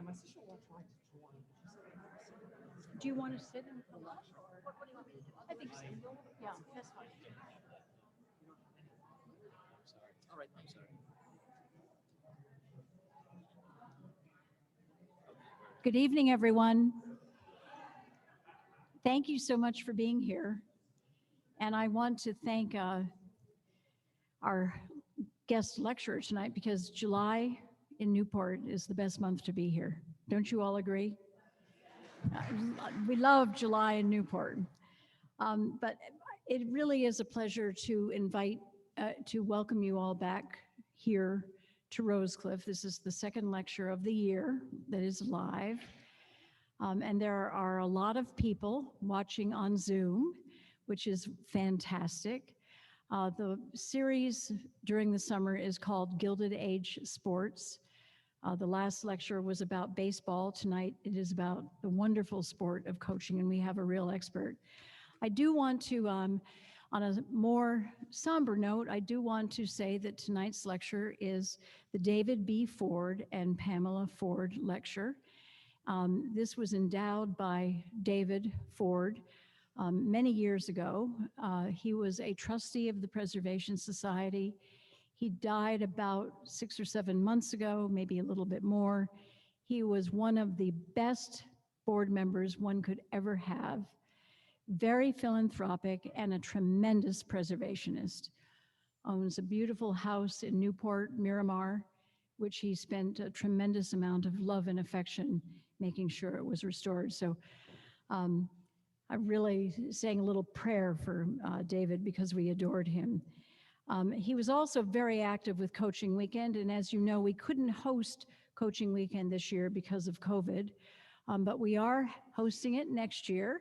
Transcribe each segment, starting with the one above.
My sister will try to join. Do you want to sit and what do you want me to do? I think so. Yeah, that's fine. Sorry. All right, I'm sorry. Good evening, everyone. Thank you so much for being here. And I want to thank our guest lecturer tonight because July in Newport is the best month to be here. Don't you all agree? We love July in Newport. But it really is a pleasure to to welcome you all back here to Rosecliff. This is the second lecture of the year that is live. And there are a lot of people watching on Zoom, which is fantastic. The series during the summer is called Gilded Age Sports. The last lecture was about baseball. Tonight it is about the wonderful sport of coaching, and we have a real expert. I do want to, on a more somber note, I do want to say that tonight's lecture is the David B. Ford and Pamela Ford Lecture. This was endowed by David Ford many years ago. He was a trustee of the Preservation Society. He died about 6 or 7 months ago, maybe a little bit more. He was one of the best board members one could ever have. Very philanthropic and a tremendous preservationist. Owns a beautiful house in Newport, Miramar, which he spent a tremendous amount of love and affection making sure it was restored. So I'm really saying a little prayer for David because we adored him. He was also very active with Coaching Weekend, and as you know, we couldn't host Coaching Weekend this year because of COVID, but we are hosting it next year.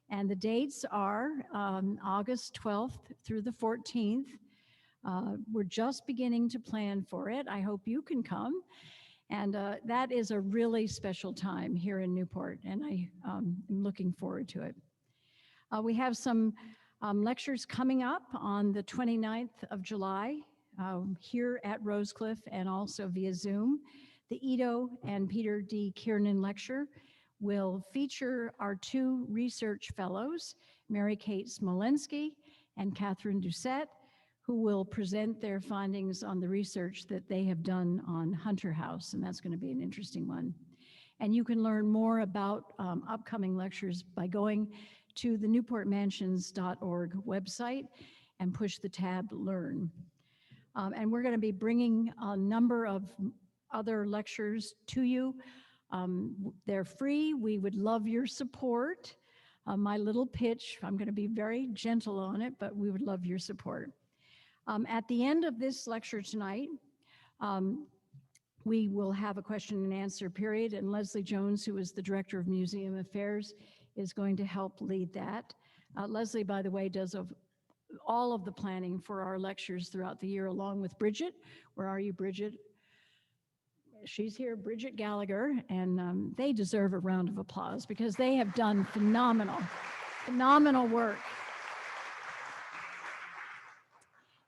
And the dates are August 12th through the 14th. We're just beginning to plan for it. I hope you can come. And that is a really special time here in Newport, and I am looking forward to it. We have some lectures coming up on the 29th of July here at Rosecliff and also via Zoom. The Ito and Peter D. Kiernan Lecture will feature our two research fellows, Mary Kate Smolensky and Catherine Doucette, who will present their findings on the research that they have done on Hunter House, and that's going to be an interesting one. And you can learn more about upcoming lectures by going to the newportmansions.org website and push the tab Learn. And we're going to be bringing a number of other lectures to you. They're free. We would love your support. My little pitch, I'm going to be very gentle on it, but we would love your support. At the end of this lecture tonight, we will have a question and answer period, and Leslie Jones, who is the Director of Museum Affairs, is going to help lead that. Leslie, by the way, does all of the planning for our lectures throughout the year, along with Bridget. Where are you, Bridget? She's here, Bridget Gallagher, and they deserve a round of applause because they have done phenomenal work.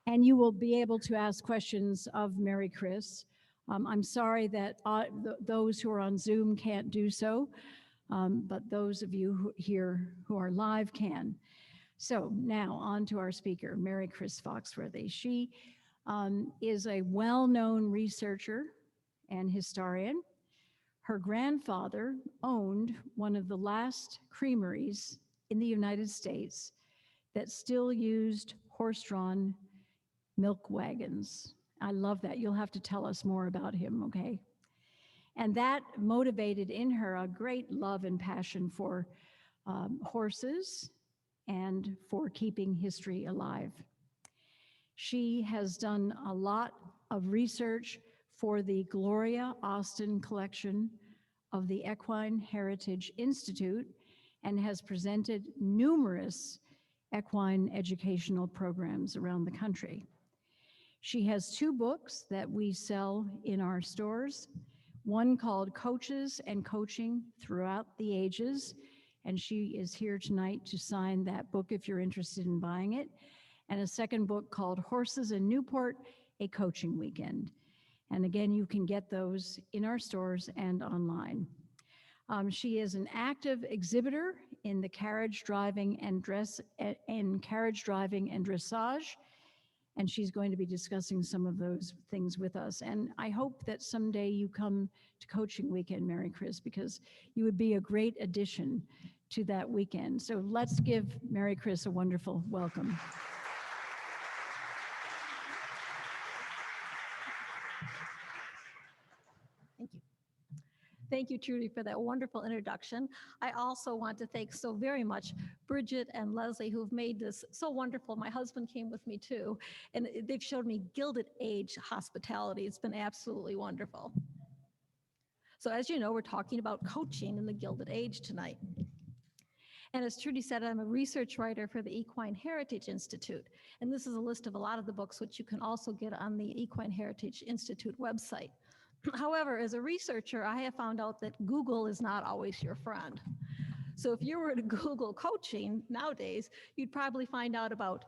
And you will be able to ask questions of Mary Chris. I'm sorry that those who are on Zoom can't do so, but those of you here who are live can. So now on to our speaker, Mary Chris Foxworthy. She is a well-known researcher and historian. Her grandfather owned one of the last creameries in the United States that still used horse-drawn milk wagons. I love that. You'll have to tell us more about him, okay? And that motivated in her a great love and passion for horses and for keeping history alive. She has done a lot of research for the Gloria Austin Collection of the Equine Heritage Institute and has presented numerous equine educational programs around the country. She has 2 books that we sell in our stores, one called Coaches and Coaching Throughout the Ages, and she is here tonight to sign that book if you're interested in buying it, and a second book called Horses in Newport, A Coaching Weekend. And again, you can get those in our stores and online. She is an active exhibitor in the carriage driving and dressage, and she's going to be discussing some of those things with us. And I hope that someday you come to coaching weekend, Mary Chris, because you would be a great addition to that weekend. So let's give Mary Chris a wonderful welcome. Thank you. Thank you, Trudy, for that wonderful introduction. I also want to thank so very much Bridget and Leslie, who've made this so wonderful. My husband came with me too, and they've showed me Gilded Age hospitality. It's been absolutely wonderful. So as you know, we're talking about coaching in the Gilded Age tonight. And as Trudy said, I'm a research writer for the Equine Heritage Institute. And this is a list of a lot of the books which you can also get on the Equine Heritage Institute website. However, as a researcher, I have found out that Google is not always your friend. So if you were to Google coaching nowadays, you'd probably find out about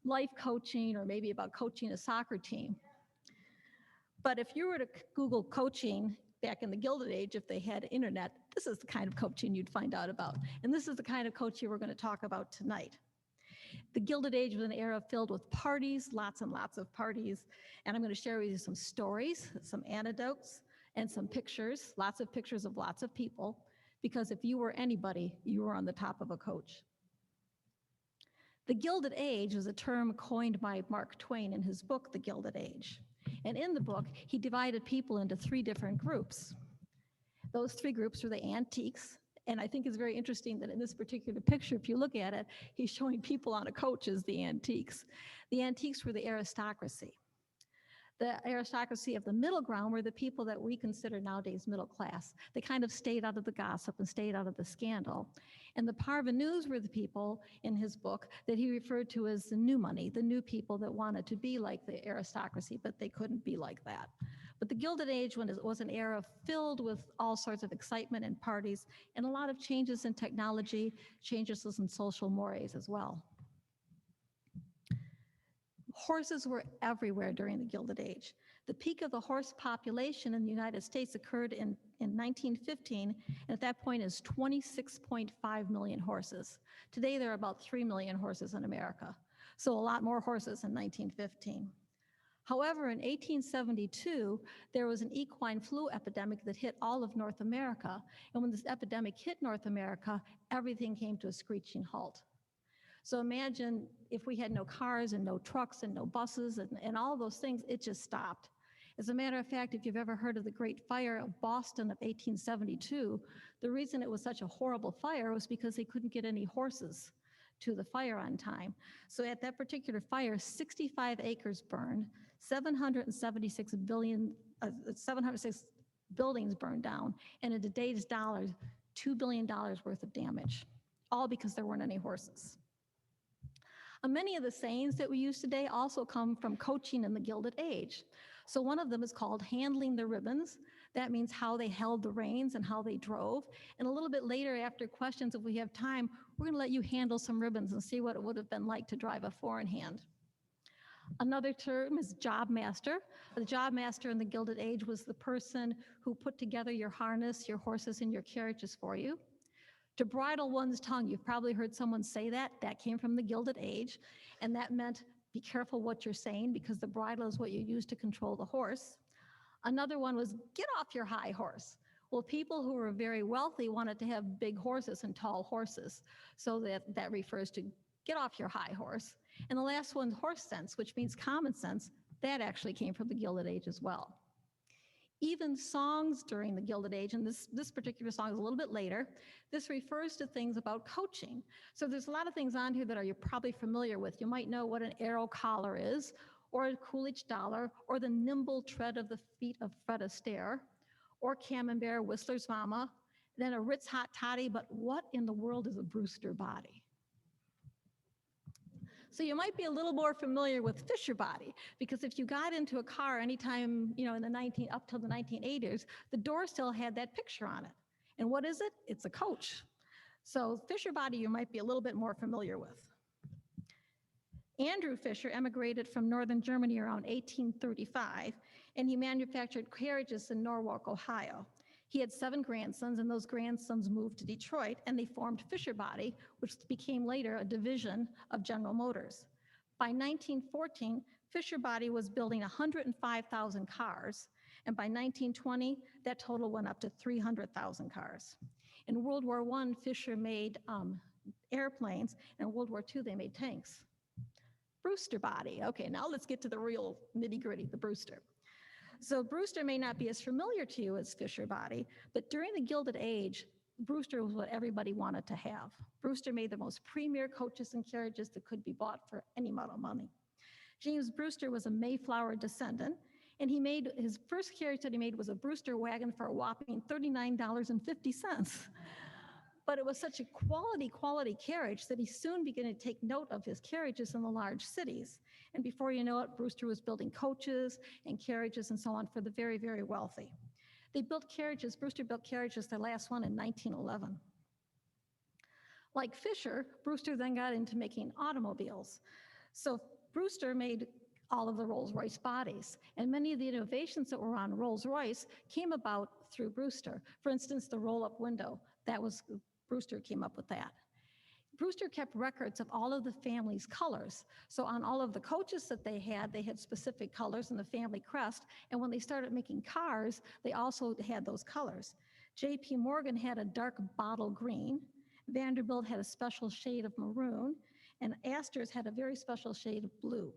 life coaching or maybe about coaching a soccer team. But if you were to Google coaching back in the Gilded Age, if they had internet, this is the kind of coaching you'd find out about. And this is the kind of coaching we're going to talk about tonight. The Gilded Age was an era filled with parties, lots and lots of parties. And I'm going to share with you some stories, some anecdotes, and some pictures, lots of pictures of lots of people, because if you were anybody, you were on the top of a coach. The Gilded Age was a term coined by Mark Twain in his book, The Gilded Age. And in the book, he divided people into 3 different groups. Those 3 groups were the antiques. And I think it's very interesting that in this particular picture, if you look at it, he's showing people on a coach as the antiques. The antiques were the aristocracy. The aristocracy of the middle ground were the people that we consider nowadays middle class. They kind of stayed out of the gossip and stayed out of the scandal. And the parvenus were the people in his book that he referred to as the new money, the new people that wanted to be like the aristocracy, but they couldn't be like that. But the Gilded Age was an era filled with all sorts of excitement and parties and a lot of changes in technology, changes in social mores as well. Horses were everywhere during the Gilded Age. The peak of the horse population in the United States occurred in 1915, and at that point is 26.5 million horses. Today there are about 3 million horses in America, so a lot more horses in 1915. However, in 1872, there was an equine flu epidemic that hit all of North America. And when this epidemic hit North America, everything came to a screeching halt. So imagine if we had no cars and no trucks and no buses and all those things, it just stopped. As a matter of fact, if you've ever heard of the Great Fire of Boston of 1872, the reason it was such a horrible fire was because they couldn't get any horses to the fire on time. So at that particular fire, 65 acres burned, 776 buildings burned down, and in today's dollars, $2 billion worth of damage, all because there weren't any horses. Many of the sayings that we use today also come from coaching in the Gilded Age. So one of them is called handling the ribbons. That means how they held the reins and how they drove. And a little bit later, after questions, if we have time, we're going to let you handle some ribbons and see what it would have been like to drive a 4-in-hand. Another term is job master. The job master in the Gilded Age was the person who put together your harness, your horses, and your carriages for you. To bridle one's tongue, you've probably heard someone say that. That came from the Gilded Age, and that meant be careful what you're saying because the bridle is what you use to control the horse. Another one was get off your high horse. Well, people who were very wealthy wanted to have big horses and tall horses, so that refers to get off your high horse. And the last one, horse sense, which means common sense, that actually came from the Gilded Age as well. Even songs during the Gilded Age, and this particular song is a little bit later, this refers to things about coaching. So there's a lot of things on here that you're probably familiar with. You might know what an arrow collar is, or a Coolidge dollar, or the nimble tread of the feet of Fred Astaire, or Camembert, Whistler's Mama, then a Ritz Hot Toddy, but what in the world is a Brewster body? So you might be a little more familiar with Fisher body, because if you got into a car anytime, in up till the 1980s, the door still had that picture on it. And what is it? It's a coach. So Fisher body you might be a little bit more familiar with. Andrew Fisher emigrated from northern Germany around 1835, and he manufactured carriages in Norwalk, Ohio. He had 7 grandsons, and those grandsons moved to Detroit, and they formed Fisher Body, which became later a division of General Motors. By 1914, Fisher Body was building 105,000 cars, and by 1920, that total went up to 300,000 cars. In World War I, Fisher made airplanes, and in World War II, they made tanks. Brewster Body. Okay, now let's get to the real nitty-gritty, the Brewster. So Brewster may not be as familiar to you as Fisher Body, but during the Gilded Age, Brewster was what everybody wanted to have. Brewster made the most premier coaches and carriages that could be bought for any amount of money. James Brewster was a Mayflower descendant, and he made his first carriage that he made was a Brewster wagon for a whopping $39.50. But it was such a quality carriage that he soon began to take note of his carriages in the large cities. And before you know it, Brewster was building coaches and carriages and so on for the very, very wealthy. They built carriages, Brewster built carriages, their last one in 1911. Like Fisher, Brewster then got into making automobiles. So Brewster made all of the Rolls-Royce bodies, and many of the innovations that were on Rolls-Royce came about through Brewster. For instance, the roll-up window, that was Brewster came up with that. Brewster kept records of all of the family's colors. So on all of the coaches that they had specific colors in the family crest, and when they started making cars, they also had those colors. J.P. Morgan had a dark bottle green, Vanderbilt had a special shade of maroon, and Aster's had a very special shade of blue.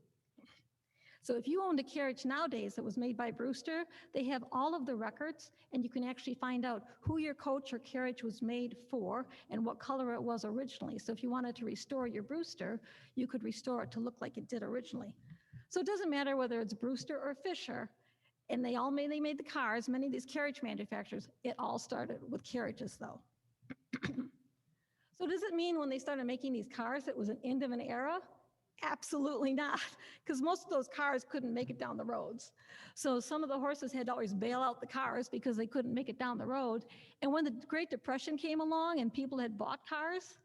So if you owned a carriage nowadays that was made by Brewster, they have all of the records, and you can actually find out who your coach or carriage was made for and what color it was originally. So if you wanted to restore your Brewster, you could restore it to look like it did originally. So it doesn't matter whether it's Brewster or Fisher, and they made the cars, many of these carriage manufacturers, it all started with carriages though. So does it mean when they started making these cars, it was an end of an era? Absolutely not, because most of those cars couldn't make it down the roads. So some of the horses had to always bail out the cars because they couldn't make it down the road. And when the Great Depression came along and people had bought cars,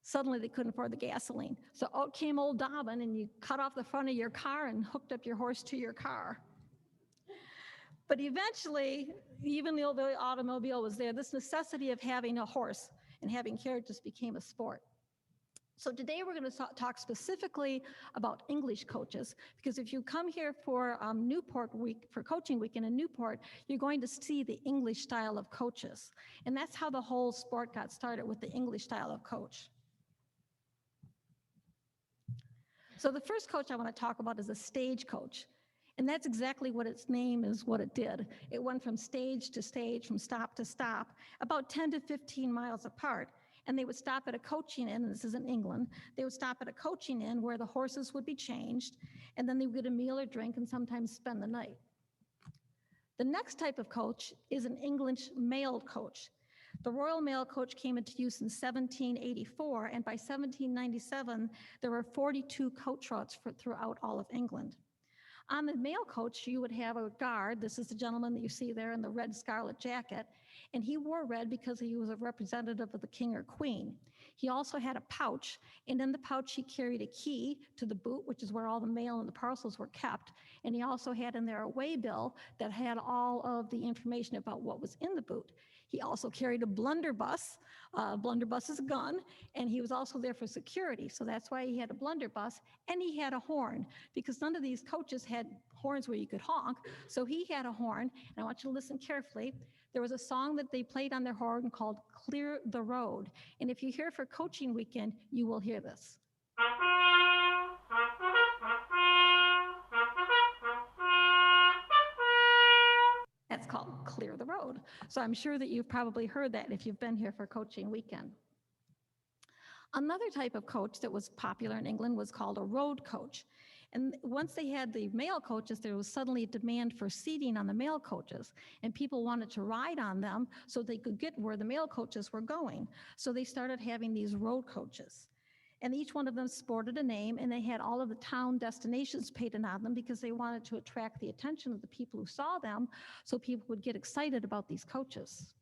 suddenly they couldn't afford the gasoline. So out came old Dobbin, and you cut off the front of your car and hooked up your horse to your car. But eventually, even though the automobile was there, this necessity of having a horse and having carriages became a sport. So today we're going to talk specifically about English coaches, because if you come here for Newport week, for coaching weekend in Newport, you're going to see the English style of coaches. And that's how the whole sport got started, with the English style of coach. So the first coach I want to talk about is a stage coach. And that's exactly what its name is, what it did. It went from stage to stage, from stop to stop, about 10 to 15 miles apart. And they would stop at a coaching inn, and this is in England, they would stop at a coaching inn where the horses would be changed, and then they would get a meal or drink and sometimes spend the night. The next type of coach is an English mailed coach. The Royal Mail Coach came into use in 1784, and by 1797, there were 42 coach routes throughout all of England. On the mail coach, you would have a guard. This is the gentleman that you see there in the red scarlet jacket. And he wore red because he was a representative of the king or queen. He also had a pouch, and in the pouch he carried a key to the boot, which is where all the mail and the parcels were kept. And he also had in there a waybill that had all of the information about what was in the boot. He also carried a blunderbuss. Blunderbuss is a gun, and he was also there for security. So that's why he had a blunderbuss, and he had a horn, because none of these coaches had horns where you could honk. So he had a horn, and I want you to listen carefully. There was a song that they played on their horn called Clear the Road. And if you're here for coaching weekend, you will hear this. That's called Clear the Road. So I'm sure that you've probably heard that if you've been here for coaching weekend. Another type of coach that was popular in England was called a road coach. And once they had the mail coaches, there was suddenly a demand for seating on the mail coaches, and people wanted to ride on them so they could get where the mail coaches were going. So they started having these road coaches. And each one of them sported a name, and they had all of the town destinations painted on them because they wanted to attract the attention of the people who saw them, so people would get excited about these coaches.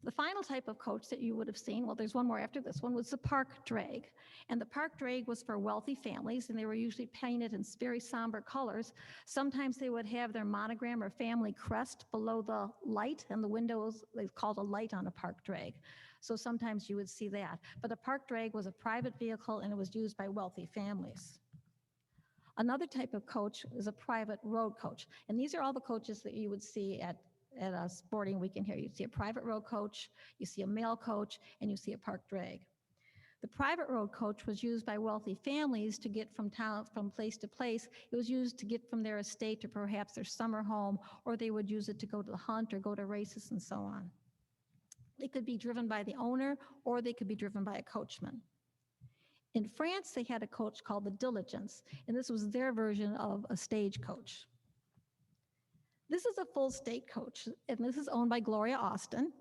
The final type of coach that you would have seen, well, there's one more after this one, was the park drag. And the park drag was for wealthy families, and they were usually painted in very somber colors. Sometimes they would have their monogram or family crest below the light, and the windows, they called a light on a park drag. So sometimes you would see that. But a park drag was a private vehicle, and it was used by wealthy families. Another type of coach is a private road coach. And these are all the coaches that you would see at a sporting weekend here. You see a private road coach, you see a mail coach, and you see a park drag. The private road coach was used by wealthy families to get from place to place. It was used to get from their estate to perhaps their summer home, or they would use it to go to the hunt or go to races and so on. They could be driven by the owner, or they could be driven by a coachman. In France, they had a coach called the diligence, and this was their version of a stagecoach. This is a full state coach, and this is owned by Gloria Austin.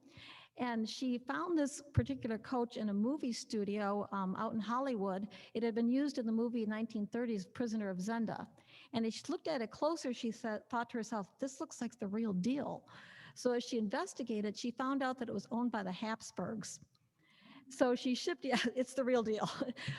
And she found this particular coach in a movie studio out in Hollywood. It had been used in the movie 1930s, Prisoner of Zenda. And as she looked at it closer, she thought to herself, this looks like the real deal. So as she investigated, she found out that it was owned by the Habsburgs. So she shipped, yeah, it's the real deal.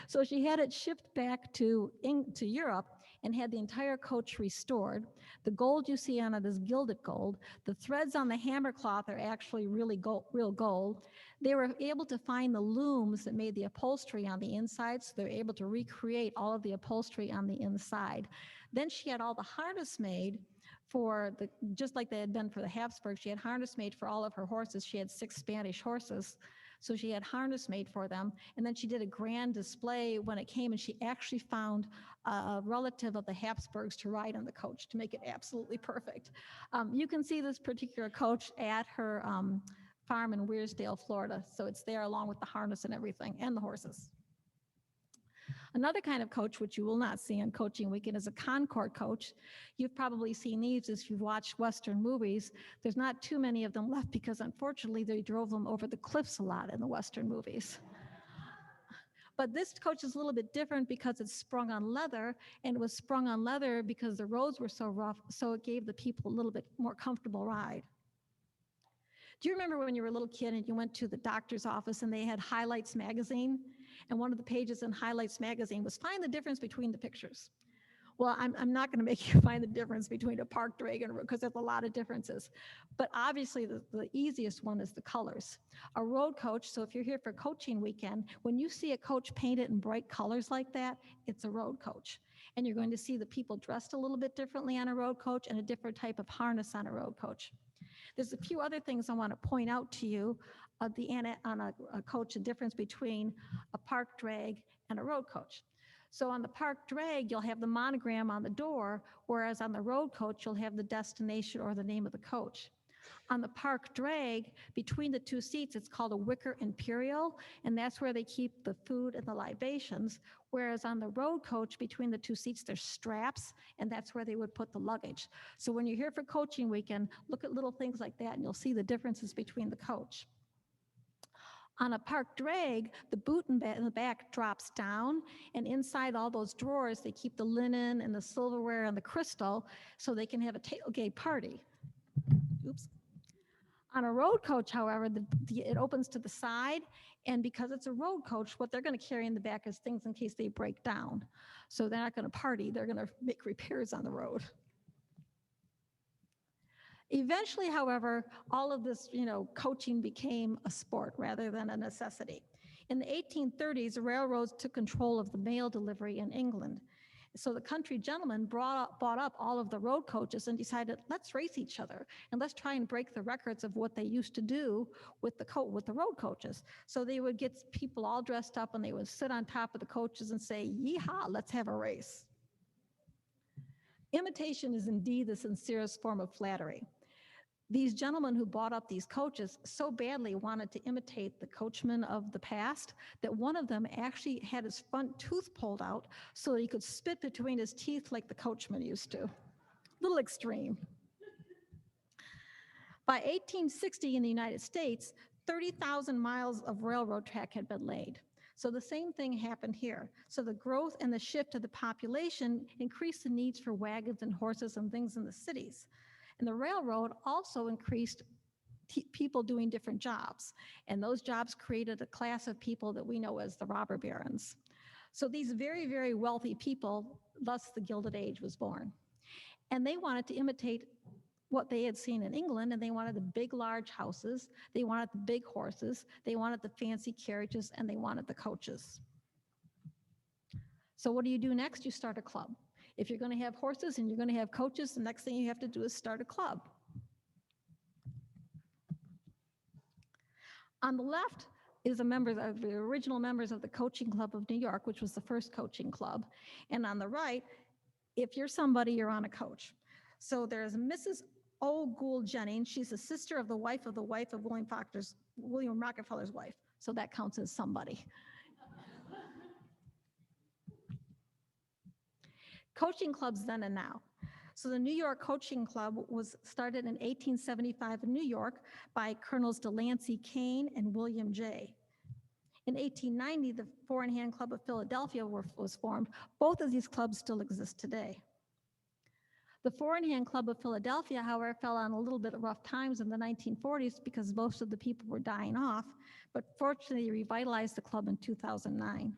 So she had it shipped back to Europe and had the entire coach restored. The gold you see on it is gilded gold. The threads on the hammer cloth are actually really real gold. They were able to find the looms that made the upholstery on the inside, so they were able to recreate all of the upholstery on the inside. Then she had all the harness made for just like they had been for the Habsburgs. She had harness made for all of her horses. She had 6 Spanish horses. So she had harness made for them. And then she did a grand display when it came, and she actually found a relative of the Habsburgs to ride on the coach to make it absolutely perfect. You can see this particular coach at her farm in Weirsdale, Florida. So it's there along with the harness and everything, and the horses. Another kind of coach, which you will not see on Coaching Weekend, is a Concord coach. You've probably seen these if you've watched Western movies. There's not too many of them left because unfortunately they drove them over the cliffs a lot in the Western movies. But this coach is a little bit different because it's sprung on leather, and it was sprung on leather because the roads were so rough, so it gave the people a little bit more comfortable ride. Do you remember when you were a little kid and you went to the doctor's office and they had Highlights magazine? And one of the pages in Highlights magazine was find the difference between the pictures. Well, I'm not going to make you find the difference between a park drag and a road, because there's a lot of differences. But obviously, the easiest one is the colors. A road coach, so if you're here for Coaching Weekend, when you see a coach painted in bright colors like that, it's a road coach. And you're going to see the people dressed a little bit differently on a road coach and a different type of harness on a road coach. There's a few other things I want to point out to you on a coach, the difference between a park drag and a road coach. So on the park drag, you'll have the monogram on the door, whereas on the road coach, you'll have the destination or the name of the coach. On the park drag, between the 2 seats, it's called a wicker imperial, and that's where they keep the food and the libations, whereas on the road coach, between the 2 seats, there's straps, and that's where they would put the luggage. So when you're here for Coaching Weekend, look at little things like that, and you'll see the differences between the coach. On a park drag, the boot in the back drops down, and inside all those drawers, they keep the linen and the silverware and the crystal so they can have a tailgate party. Oops. On a road coach, however, it opens to the side, and because it's a road coach, what they're going to carry in the back is things in case they break down. So they're not going to party, they're going to make repairs on the road. Eventually, however, all of this, coaching became a sport rather than a necessity. In the 1830s, railroads took control of the mail delivery in England. So the country gentlemen bought up all of the road coaches and decided, let's race each other and let's try and break the records of what they used to do with the road coaches. So they would get people all dressed up and they would sit on top of the coaches and say, yeehaw, let's have a race. Imitation is indeed the sincerest form of flattery. These gentlemen who bought up these coaches so badly wanted to imitate the coachmen of the past that one of them actually had his front tooth pulled out so that he could spit between his teeth like the coachman used to. A little extreme. By 1860 in the United States, 30,000 miles of railroad track had been laid. So the same thing happened here. So the growth and the shift of the population increased the needs for wagons and horses and things in the cities. And the railroad also increased people doing different jobs. And those jobs created a class of people that we know as the robber barons. So these very, very wealthy people, thus the Gilded Age was born. And they wanted to imitate what they had seen in England, and they wanted the big, large houses, they wanted the big horses, they wanted the fancy carriages, and they wanted the coaches. So what do you do next? You start a club. If you're going to have horses and you're going to have coaches, the next thing you have to do is start a club. On the left is the original members of the Coaching Club of New York, which was the first coaching club. And on the right, if you're somebody, you're on a coach. So there's Mrs. O. Gould Jennings. She's the sister of the wife of William Rockefeller's wife. So that counts as somebody. Coaching clubs then and now. So the New York Coaching Club was started in 1875 in New York by Colonels Delancy, Kane, and William J. In 1890, the Four in Hand Club of Philadelphia was formed. Both of these clubs still exist today. The Four in Hand Club of Philadelphia, however, fell on a little bit of rough times in the 1940s because most of the people were dying off, but fortunately revitalized the club in 2009.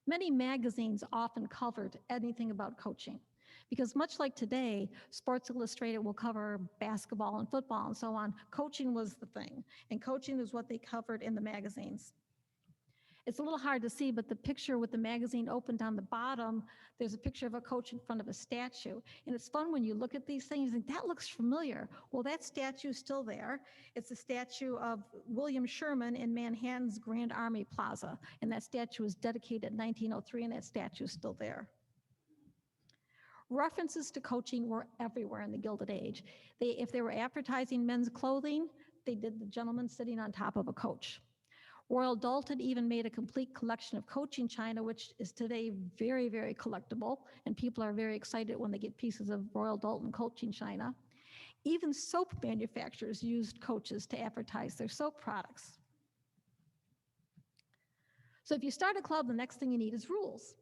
Many magazines often covered anything about coaching because much like today, Sports Illustrated will cover basketball and football and so on. Coaching was the thing, and coaching is what they covered in the magazines. It's a little hard to see, but the picture with the magazine opened on the bottom, there's a picture of a coach in front of a statue. And it's fun when you look at these things and think, that looks familiar. Well, that statue is still there. It's a statue of William Sherman in Manhattan's Grand Army Plaza. And that statue was dedicated in 1903, and that statue is still there. References to coaching were everywhere in the Gilded Age. If they were advertising men's clothing, they did the gentleman sitting on top of a coach. Royal Doulton even made a complete collection of coaching china, which is today very, very collectible, and people are very excited when they get pieces of Royal Doulton coaching china. Even soap manufacturers used coaches to advertise their soap products. So if you start a club, the next thing you need is rules.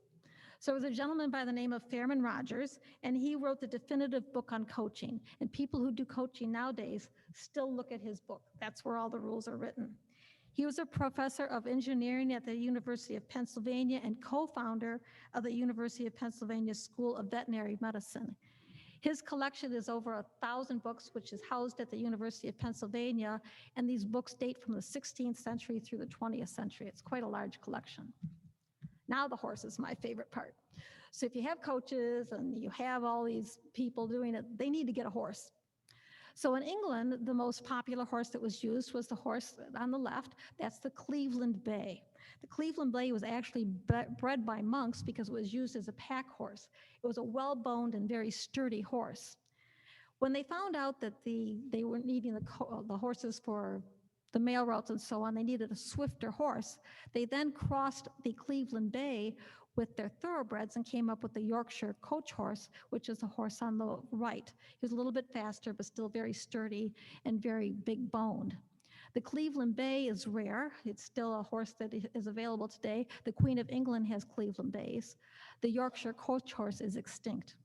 So there was a gentleman by the name of Fairman Rogers, and he wrote the definitive book on coaching. And people who do coaching nowadays still look at his book. That's where all the rules are written. He was a professor of engineering at the University of Pennsylvania and co-founder of the University of Pennsylvania School of Veterinary Medicine. His collection is over 1,000 books, which is housed at the University of Pennsylvania, and these books date from the 16th century through the 20th century. It's quite a large collection. Now the horse is my favorite part. So if you have coaches and you have all these people doing it, they need to get a horse. So in England, the most popular horse that was used was the horse on the left. That's the Cleveland Bay. The Cleveland Bay was actually bred by monks because it was used as a pack horse. It was a well-boned and very sturdy horse. When they found out that they were needing the horses for the mail routes and so on, they needed a swifter horse. They then crossed the Cleveland Bay with their thoroughbreds and came up with the Yorkshire coach horse, which is the horse on the right. He was a little bit faster, but still very sturdy and very big boned. The Cleveland Bay is rare. It's still a horse that is available today. The Queen of England has Cleveland Bays. The Yorkshire coach horse is extinct.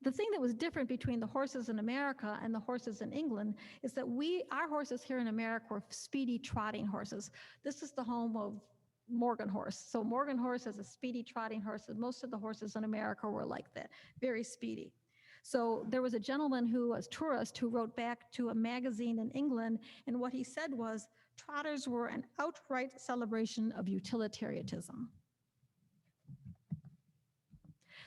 The thing that was different between the horses in America and the horses in England is that our horses here in America were speedy trotting horses. This is the home of Morgan horse. So Morgan horse is a speedy trotting horse, and most of the horses in America were like that, very speedy. So there was a gentleman who was a tourist who wrote back to a magazine in England, and what he said was, trotters were an outright celebration of utilitarianism.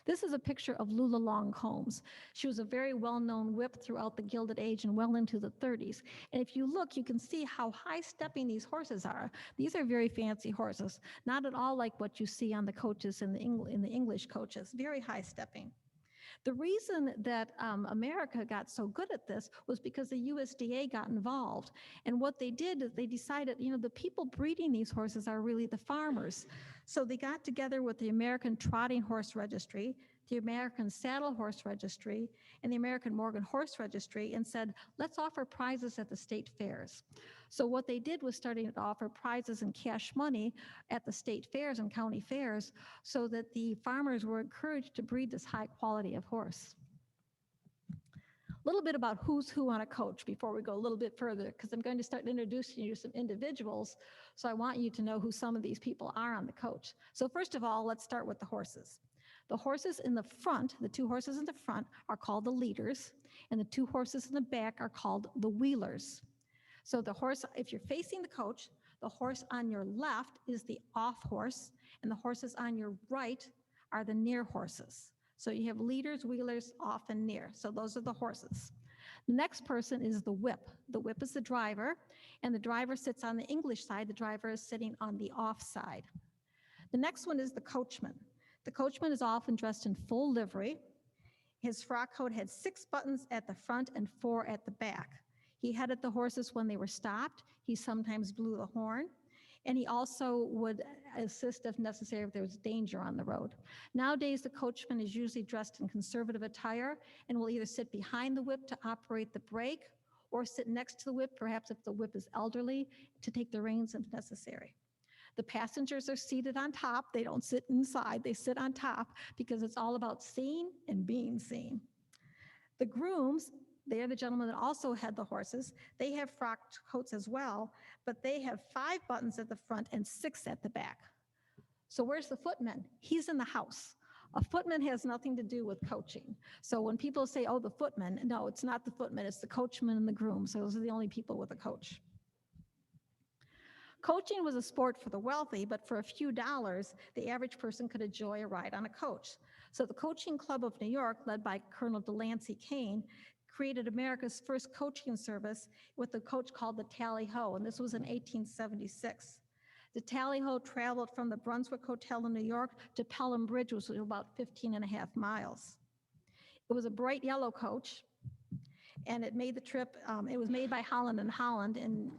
This is a picture of Lula Long Combs. She was a very well-known whip throughout the Gilded Age and well into the 30s. And if you look, you can see how high-stepping these horses are. These are very fancy horses, not at all like what you see on the coaches in the English coaches, very high-stepping. The reason that America got so good at this was because the USDA got involved. And what they did is they decided, the people breeding these horses are really the farmers. So they got together with the American Trotting Horse Registry, the American Saddle Horse Registry, and the American Morgan Horse Registry and said, let's offer prizes at the state fairs. So what they did was starting to offer prizes and cash money at the state fairs and county fairs so that the farmers were encouraged to breed this high quality of horse. little bit about who's who on a coach before we go a little bit further, because I'm going to start introducing you to some individuals. So I want you to know who some of these people are on the coach. So first of all, let's start with the horses. The horses in the front, the two horses in the front are called the leaders, and the two horses in the back are called the wheelers. So the horse, if you're facing the coach, the horse on your left is the off horse, and the horses on your right are the near horses. So you have leaders, wheelers, off, and near. So those are the horses. The next person is the whip. The whip is the driver, and the driver sits on the English side. The driver is sitting on the off side. The next one is the coachman. The coachman is often dressed in full livery. His frock coat had 6 buttons at the front and 4 at the back. He headed the horses when they were stopped. He sometimes blew the horn. And he also would assist if necessary if there was danger on the road. Nowadays, the coachman is usually dressed in conservative attire and will either sit behind the whip to operate the brake or sit next to the whip, perhaps if the whip is elderly, to take the reins if necessary. The passengers are seated on top. They don't sit inside, they sit on top because it's all about seeing and being seen. The grooms, they are the gentlemen that also head the horses. They have frock coats as well, but they have 5 buttons at the front and 6 at the back. So where's the footman? He's in the house. A footman has nothing to do with coaching. So when people say, oh, the footman, no, it's not the footman, it's the coachman and the groom. So those are the only people with a coach. Coaching was a sport for the wealthy, but for a few dollars, the average person could enjoy a ride on a coach. So the Coaching Club of New York, led by Colonel Delancy Kane, created America's first coaching service with a coach called the Tally-Ho, and this was in 1876. The Tally-Ho traveled from the Brunswick Hotel in New York to Pelham Bridge, which was about 15.5 miles. It was a bright yellow coach, and it made the trip, it was made by Holland and Holland in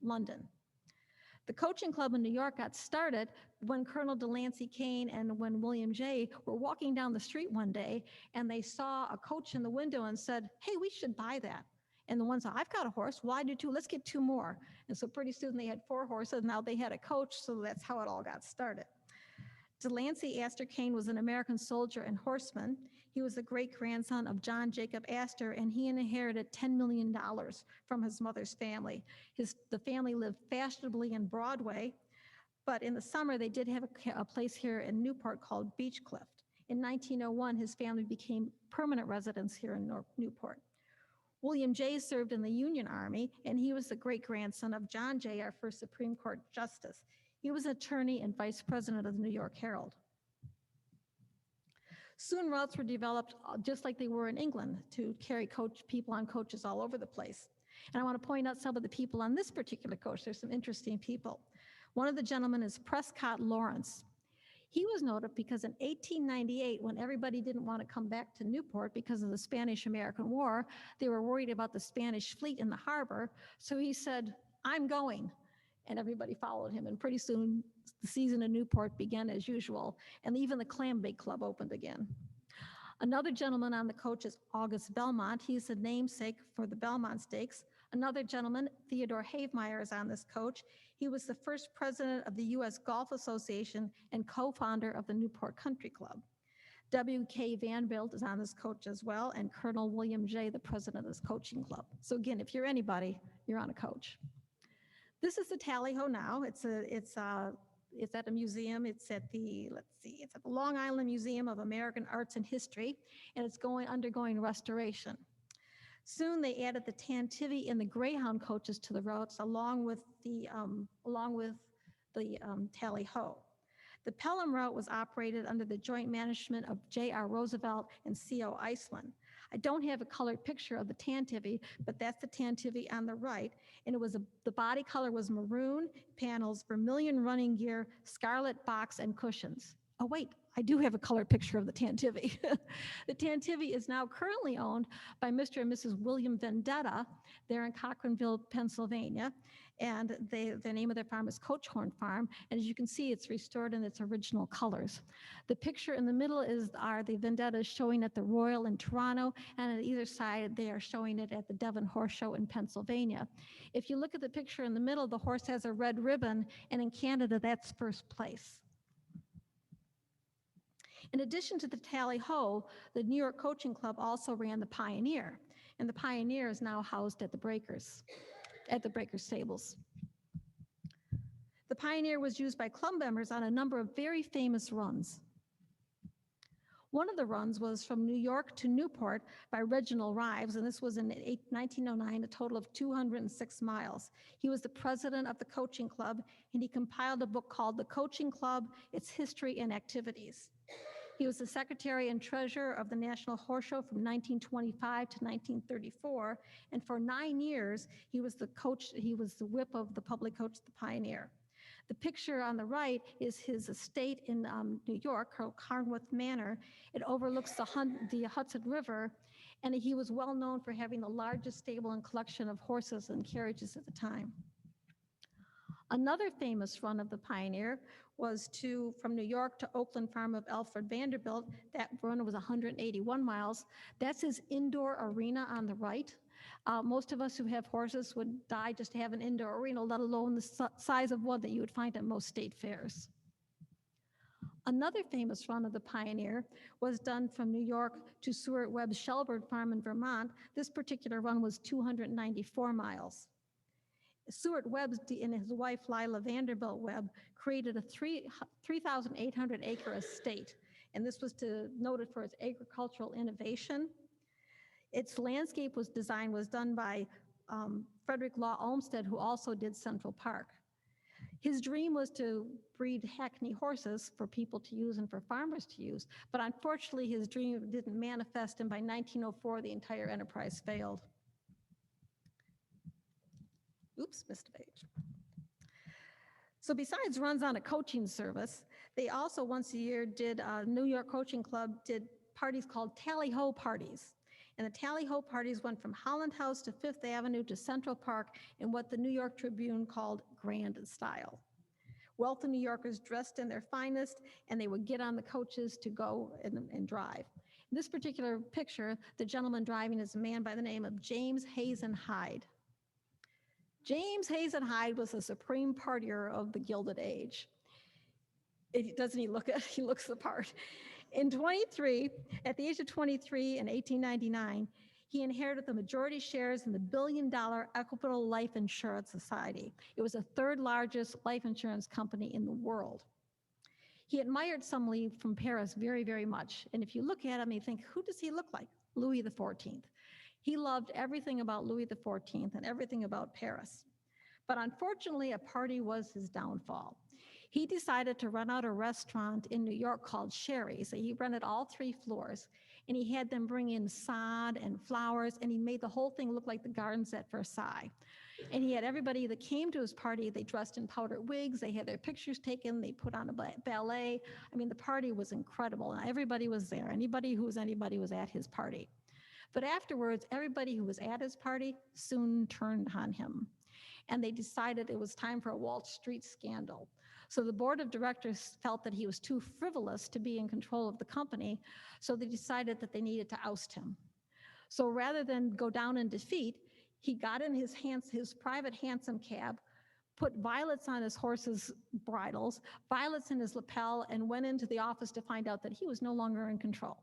London. The Coaching Club in New York got started when Colonel Delancy Kane and when William Jay were walking down the street one day, and they saw a coach in the window and said, hey, we should buy that. And the one said, I've got a horse. Well, I do too. Let's get 2 more. And so pretty soon they had 4 horses. Now they had a coach, so that's how it all got started. Delancey Aster Kane was an American soldier and horseman. He was the great-grandson of John Jacob Aster, and he inherited $10 million from his mother's family. The family lived fashionably in Broadway, but in the summer they did have a place here in Newport called Beechcliff. In 1901, his family became permanent residents here in Newport. William Jay served in the Union Army, and he was the great-grandson of John Jay, our first Supreme Court justice. He was an attorney and vice president of the New York Herald. Soon routes were developed just like they were in England to carry people on coaches all over the place. And I want to point out some of the people on this particular coach. There's some interesting people. One of the gentlemen is Prescott Lawrence. He was noted because in 1898, when everybody didn't want to come back to Newport because of the Spanish-American War, they were worried about the Spanish fleet in the harbor. So he said, I'm going. And everybody followed him. And pretty soon, the season in Newport began as usual. And even the clam bake club opened again. Another gentleman on the coach is August Belmont. He's the namesake for the Belmont Stakes. Another gentleman, Theodore Havemeyer, is on this coach. He was the first president of the U.S. Golf Association and co-founder of the Newport Country Club. W.K. Vanderbilt is on this coach as well, and Colonel William Jay, the president of this coaching club. So again, if you're anybody, you're on a coach. This is the Tally-Ho now. It's at a museum. It's at the Long Island Museum of American Arts and History, and it's undergoing restoration. Soon they added the Tantivy and the Greyhound coaches to the routes along with the Tally-Ho. The Pelham route was operated under the joint management of J.R. Roosevelt and C.O. Iceland. I don't have a colored picture of the Tantivy, but that's the Tantivy on the right. And the body color was maroon, panels, vermilion running gear, scarlet box, and cushions. Oh wait, I do have a colored picture of the Tantivy. The Tantivy is now currently owned by Mr. and Mrs. William Vendetta. They're in Cochranville, Pennsylvania. And the name of their farm is Coachhorn Farm. And as you can see, it's restored in its original colors. The picture in the middle are the Vendettas showing at the Royal in Toronto, and on either side, they are showing it at the Devon Horse Show in Pennsylvania. If you look at the picture in the middle, the horse has a red ribbon, and in Canada, that's first place. In addition to the Tally-Ho, the New York Coaching Club also ran the Pioneer. and the Pioneer is now housed at the Breakers stables. The Pioneer was used by club members on a number of very famous runs. One of the runs was from New York to Newport by Reginald Rives, and this was in 1909, a total of 206 miles. He was the president of the coaching club, and he compiled a book called The Coaching Club, Its History and Activities. He was the secretary and treasurer of the National Horse Show from 1925 to 1934, and for 9 years, he was the whip of the public coach, the Pioneer. The picture on the right is his estate in New York, called Carnworth Manor. It overlooks the Hudson River, and he was well known for having the largest stable and collection of horses and carriages at the time. Another famous run of the Pioneer was from New York to Oakland Farm of Alfred Vanderbilt. That run was 181 miles. That's his indoor arena on the right. Most of us who have horses would die just to have an indoor arena, let alone the size of one that you would find at most state fairs. Another famous run of the Pioneer was done from New York to Seward Webb's Shelburne Farm in Vermont. This particular run was 294 miles. Seward Webb and his wife Lila Vanderbilt Webb created a 3,800 acre estate, and this was noted for its agricultural innovation. Its landscape design was done by Frederick Law Olmsted, who also did Central Park. His dream was to breed hackney horses for people to use and for farmers to use, but unfortunately his dream didn't manifest, and by 1904 the entire enterprise failed. Oops, missed a page. So besides runs on a coaching service, they also once a year New York Coaching Club did parties called tally-ho parties. And the tally-ho parties went from Holland House to Fifth Avenue to Central Park in what the New York Tribune called grand style. Wealthy New Yorkers dressed in their finest, and they would get on the coaches to go and drive. In this particular picture, the gentleman driving is a man by the name of James Hazen Hyde. James Hazen Hyde was the supreme partier of the Gilded Age. Doesn't he look it? He looks the part. At the age of 23 in 1899, he inherited the majority shares in the billion-dollar Equitable Life Insurance Society. It was the third largest life insurance company in the world. He admired somebody from Paris very, very much. And if you look at him, you think, who does he look like? Louis XIV. He loved everything about Louis XIV and everything about Paris. But unfortunately, a party was his downfall. He decided to rent out a restaurant in New York called Sherry's. He rented all 3 floors, and he had them bring in sod and flowers, and he made the whole thing look like the gardens at Versailles. And he had everybody that came to his party, they dressed in powdered wigs, they had their pictures taken, they put on a ballet. I mean, the party was incredible. Everybody was there. Anybody who was anybody was at his party. But afterwards, everybody who was at his party soon turned on him. And they decided it was time for a Wall Street scandal. So the board of directors felt that he was too frivolous to be in control of the company, so they decided that they needed to oust him. So rather than go down in defeat, he got in his private hansom cab, put violets on his horse's bridles, violets in his lapel, and went into the office to find out that he was no longer in control.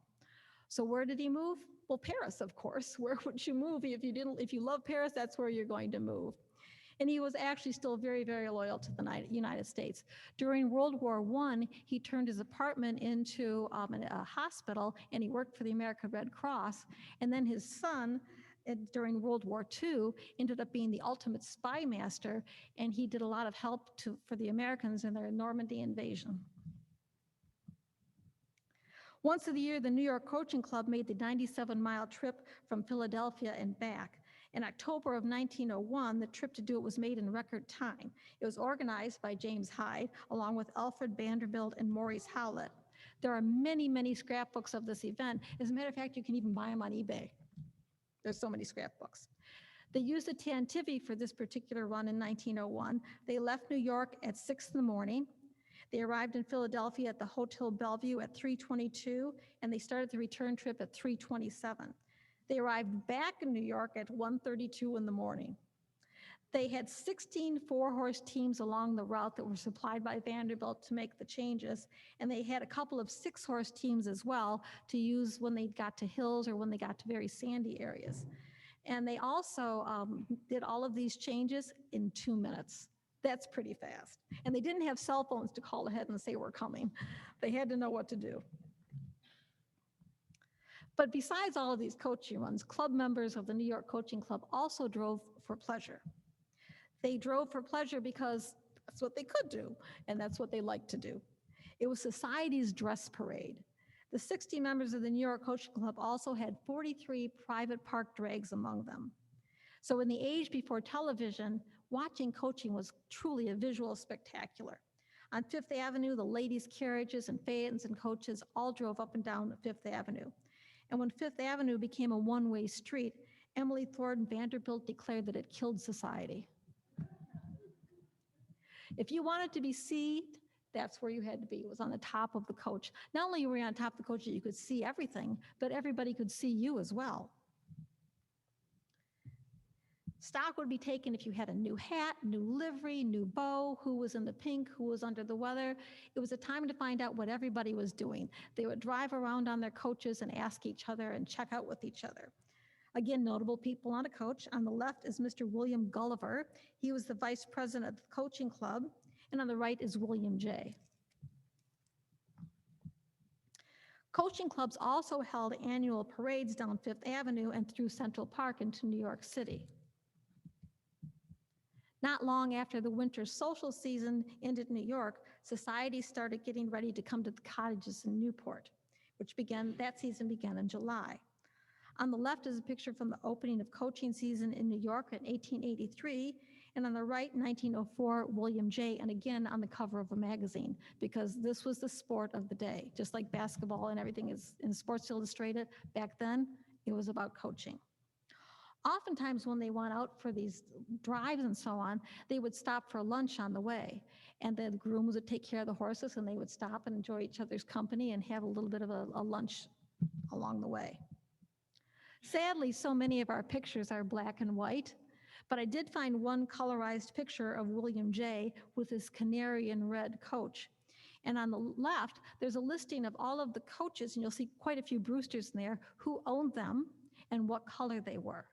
So where did he move? Well, Paris, of course. Where would you move if you love Paris? That's where you're going to move. And he was actually still very, very loyal to the United States. During World War I, he turned his apartment into a hospital, and he worked for the American Red Cross. And then his son, during World War II, ended up being the ultimate spy master, and he did a lot of help for the Americans in their Normandy invasion. Once a year, the New York Coaching Club made the 97-mile trip from Philadelphia and back. In October of 1901, the trip to do it was made in record time. It was organized by James Hyde, along with Alfred Vanderbilt and Maurice Howlett. There are many, many scrapbooks of this event. As a matter of fact, you can even buy them on eBay. There's so many scrapbooks. They used a Tantivy for this particular run in 1901. They left New York at 6 in the morning. They arrived in Philadelphia at the Hotel Bellevue at 3:22, and they started the return trip at 3:27. They arrived back in New York at 1:32 in the morning. They had 16 4-horse teams along the route that were supplied by Vanderbilt to make the changes, and they had a couple of 6-horse teams as well to use when they got to hills or when they got to very sandy areas. And they also did all of these changes in 2 minutes. That's pretty fast. And they didn't have cell phones to call ahead and say we're coming. They had to know what to do. But besides all of these coaching runs, club members of the New York Coaching Club also drove for pleasure. They drove for pleasure because that's what they could do, and that's what they liked to do. It was society's dress parade. The 60 members of the New York Coaching Club also had 43 private park drags among them. So in the age before television, watching coaching was truly a visual spectacular. On Fifth Avenue, the ladies' carriages and phaetons and coaches all drove up and down Fifth Avenue. And when Fifth Avenue became a one-way street, Emily Ford Vanderbilt declared that it killed society. If you wanted to be seen, that's where you had to be. It was on the top of the coach. Not only were you on top of the coach that you could see everything, but everybody could see you as well. Stock would be taken if you had a new hat, new livery, new bow, who was in the pink, who was under the weather. It was a time to find out what everybody was doing. They would drive around on their coaches and ask each other and check out with each other. Again, notable people on a coach. On the left is Mr. William Gulliver. He was the vice president of the coaching club. And on the right is William J. Coaching clubs also held annual parades down Fifth Avenue and through Central Park into New York City. Not long after the winter social season ended in New York, society started getting ready to come to the cottages in Newport, that season began in July. On the left is a picture from the opening of coaching season in New York in 1883, and on the right, 1904, William J., and again on the cover of a magazine, because this was the sport of the day. Just like basketball and everything is in Sports Illustrated, back then, it was about coaching. Oftentimes when they went out for these drives and so on, they would stop for lunch on the way, and the grooms would take care of the horses, and they would stop and enjoy each other's company and have a little bit of a lunch along the way. Sadly, so many of our pictures are black and white, but I did find one colorized picture of William J. with his canary and red coach. And on the left, there's a listing of all of the coaches, and you'll see quite a few Brewsters in there, who owned them and what color they were.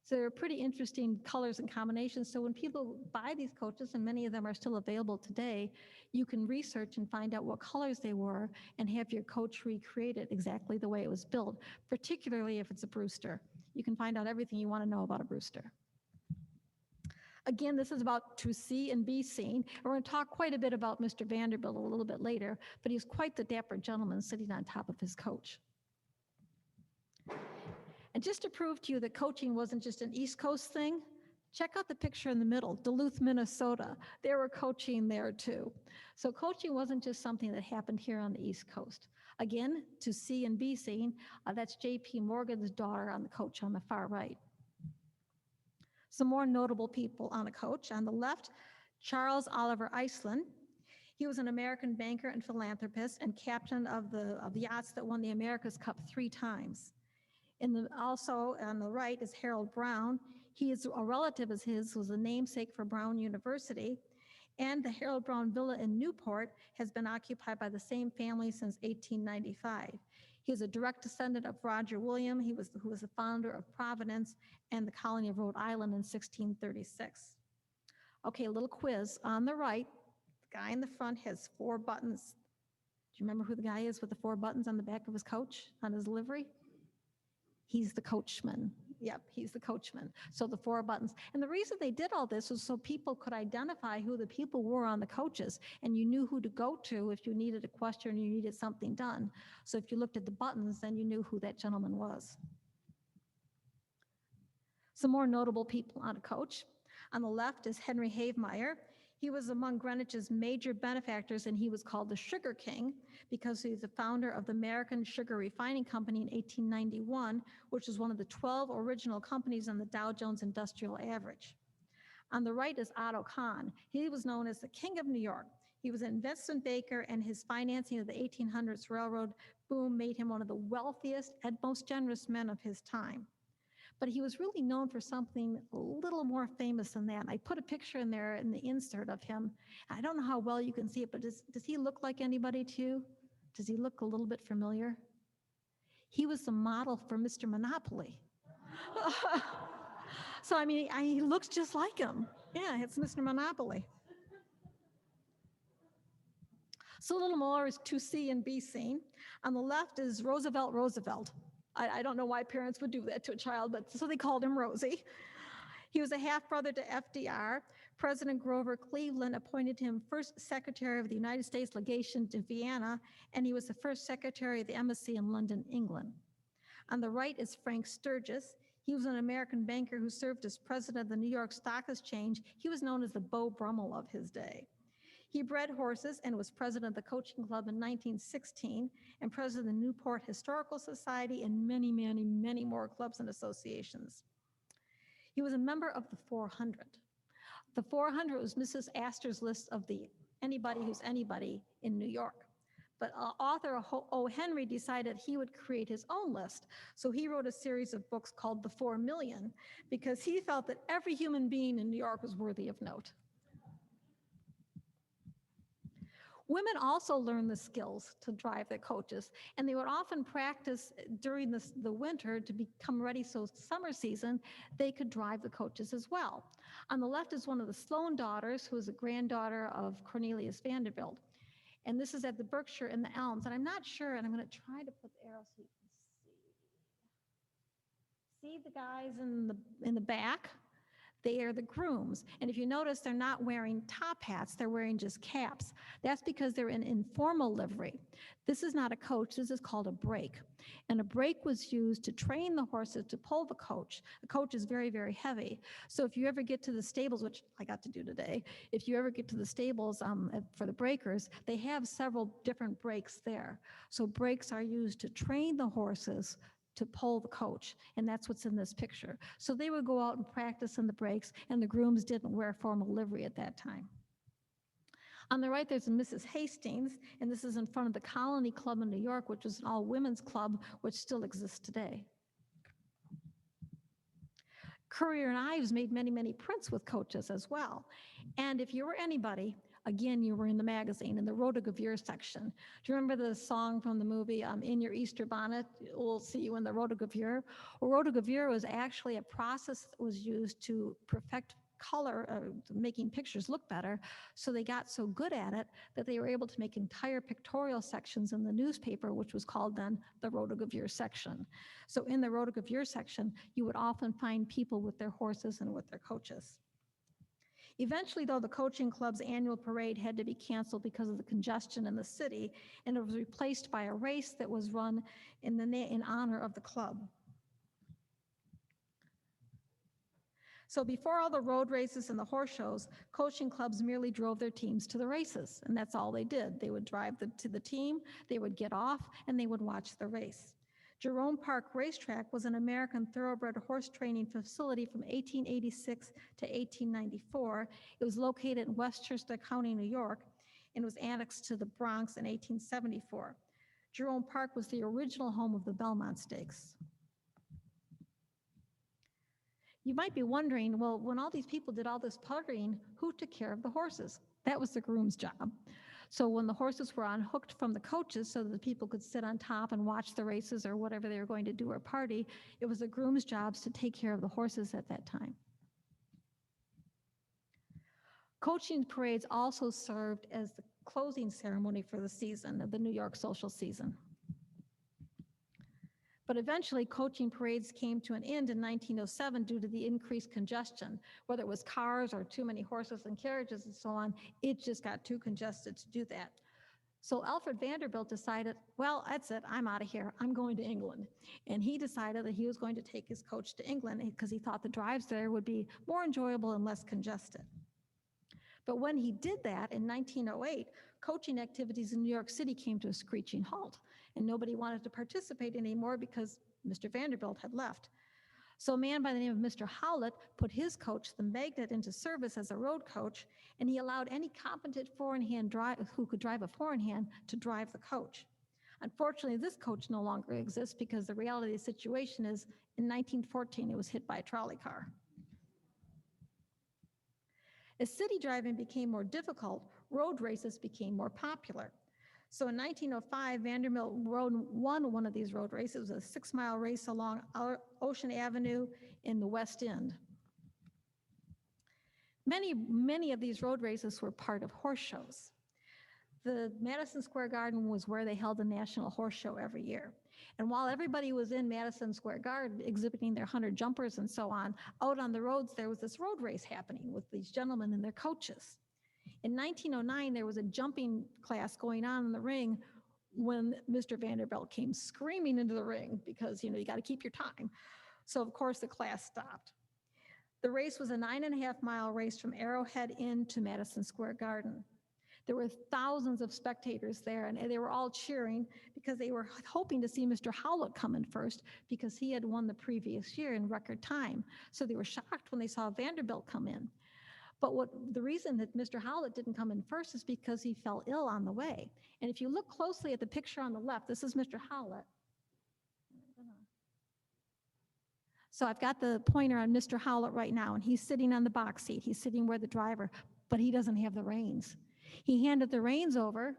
So they're pretty interesting colors and combinations. So when people buy these coaches, and many of them are still available today, you can research and find out what colors they were and have your coach recreated exactly the way it was built, particularly if it's a Brewster. You can find out everything you want to know about a Brewster. Again, this is about to see and be seen. And we're going to talk quite a bit about Mr. Vanderbilt a little bit later, but he's quite the dapper gentleman sitting on top of his coach. And just to prove to you that coaching wasn't just an East Coast thing, check out the picture in the middle, Duluth, Minnesota. They were coaching there too. So coaching wasn't just something that happened here on the East Coast. Again, to see and be seen, that's J.P. Morgan's daughter on the coach on the far right. Some more notable people on a coach. On the left, Charles Oliver Iceland. He was an American banker and philanthropist and captain of the yachts that won the America's Cup 3 times. Also on the right is Harold Brown. He is a relative of his, was a namesake for Brown University. And the Harold Brown Villa in Newport has been occupied by the same family since 1895. He is a direct descendant of Roger William, who was the founder of Providence and the colony of Rhode Island in 1636. Okay, a little quiz. On the right, the guy in the front has 4 buttons. Do you remember who the guy is with the 4 buttons on the back of his coach, on his livery? He's the coachman. Yep, he's the coachman. So the 4 buttons. And the reason they did all this was so people could identify who the people were on the coaches, and you knew who to go to if you needed a question or you needed something done. So if you looked at the buttons, then you knew who that gentleman was. Some more notable people on a coach. On the left is Henry Meyer. He was among Greenwich's major benefactors, and he was called the Sugar King because he's the founder of the American Sugar Refining Company in 1891, which was one of the 12 original companies on the Dow Jones Industrial Average. On the right is Otto Khan. He was known as the King of New York. He was an investment banker, and his financing of the 1800s railroad boom made him one of the wealthiest and most generous men of his time. But he was really known for something a little more famous than that. I put a picture in there in the insert of him. I don't know how well you can see it, but does he look like anybody to you? Does he look a little bit familiar? He was the model for Mr. Monopoly. So, I mean, he looks just like him. Yeah, it's Mr. Monopoly. So a little more is to see and be seen. On the left is Roosevelt Roosevelt. I don't know why parents would do that to a child, but so they called him Rosie. He was a half-brother to FDR. President Grover Cleveland appointed him first secretary of the United States legation to Vienna, and he was the first secretary of the embassy in London, England. On the right is Frank Sturgis. He was an American banker who served as president of the New York Stock Exchange. He was known as the Beau Brummel of his day. He bred horses and was president of the Coaching Club in 1916 and president of the Newport Historical Society and many, many, many more clubs and associations. He was a member of the 400. The 400 was Mrs. Aster's list of the anybody who's anybody in New York. But author O. Henry decided he would create his own list. So he wrote a series of books called The 4 Million because he felt that every human being in New York was worthy of note. Women also learned the skills to drive their coaches, and they would often practice during the winter to become ready so summer season they could drive the coaches as well. On the left is one of the Sloan daughters, who is a granddaughter of Cornelius Vanderbilt. And this is at the Berkshire in the Elms, and I'm not sure, and I'm going to try to put the arrow so you can see. See the guys in the back? They are the grooms. And if you notice, they're not wearing top hats, they're wearing just caps. That's because they're in informal livery. This is not a coach, this is called a brake. And a brake was used to train the horses to pull the coach. The coach is very, very heavy. So if you ever get to the stables, which I got to do today, if you ever get to the stables for the breakers, they have several different brakes there. So brakes are used to train the horses to pull the coach, and that's what's in this picture. So they would go out and practice in the breaks, and the grooms didn't wear formal livery at that time. On the right, there's Mrs. Hastings, and this is in front of the Colony Club in New York, which was an all-women's club, which still exists today. Currier and Ives made many, many prints with coaches as well. And if you were anybody, again, you were in the magazine, in the rotogravure section. Do you remember the song from the movie, In Your Easter Bonnet, We'll See You in the Rotogravure? Well, rotogravure was actually a process that was used to perfect color, making pictures look better. So they got so good at it that they were able to make entire pictorial sections in the newspaper, which was called then the rotogravure section. So in the rotogravure section, you would often find people with their horses and with their coaches. Eventually, though, the coaching club's annual parade had to be canceled because of the congestion in the city, and it was replaced by a race that was run in honor of the club. So before all the road races and the horse shows, coaching clubs merely drove their teams to the races, and that's all they did. They would drive to the team, they would get off, and they would watch the race. Jerome Park Racetrack was an American thoroughbred horse training facility from 1886 to 1894. It was located in Westchester County, New York, and was annexed to the Bronx in 1874. Jerome Park was the original home of the Belmont Stakes. You might be wondering, well, when all these people did all this puttering, who took care of the horses? That was the groom's job. So when the horses were unhooked from the coaches so that the people could sit on top and watch the races or whatever they were going to do or party, it was the groom's jobs to take care of the horses at that time. Coaching parades also served as the closing ceremony for the season, of the New York social season. But eventually, coaching parades came to an end in 1907 due to the increased congestion. Whether it was cars or too many horses and carriages and so on, it just got too congested to do that. So Alfred Vanderbilt decided, well, that's it, I'm out of here, I'm going to England. And he decided that he was going to take his coach to England because he thought the drives there would be more enjoyable and less congested. But when he did that in 1908, coaching activities in New York City came to a screeching halt, and nobody wanted to participate anymore because Mr. Vanderbilt had left. So a man by the name of Mr. Howlett put his coach, the Magnet, into service as a road coach, and he allowed any competent four-in-hand driver who could drive a four-in-hand to drive the coach. Unfortunately, this coach no longer exists because the reality of the situation is in 1914 it was hit by a trolley car. As city driving became more difficult, road races became more popular. So in 1905, Vanderbilt won one of these road races. It was a 6-mile race along Ocean Avenue in the West End. Many of these road races were part of horse shows. The Madison Square Garden was where they held the National Horse Show every year. And while everybody was in Madison Square Garden exhibiting their 100 jumpers and so on, out on the roads there was this road race happening with these gentlemen and their coaches. In 1909, there was a jumping class going on in the ring when Mr. Vanderbilt came screaming into the ring because, you got to keep your time. So of course the class stopped. The race was a 9.5-mile race from Arrowhead Inn to Madison Square Garden. There were thousands of spectators there, and they were all cheering because they were hoping to see Mr. Howlett come in first because he had won the previous year in record time. So they were shocked when they saw Vanderbilt come in. But the reason that Mr. Howlett didn't come in first is because he fell ill on the way. And if you look closely at the picture on the left, this is Mr. Howlett. So I've got the pointer on Mr. Howlett right now, and he's sitting on the box seat. He's sitting where the driver, but he doesn't have the reins. He handed the reins over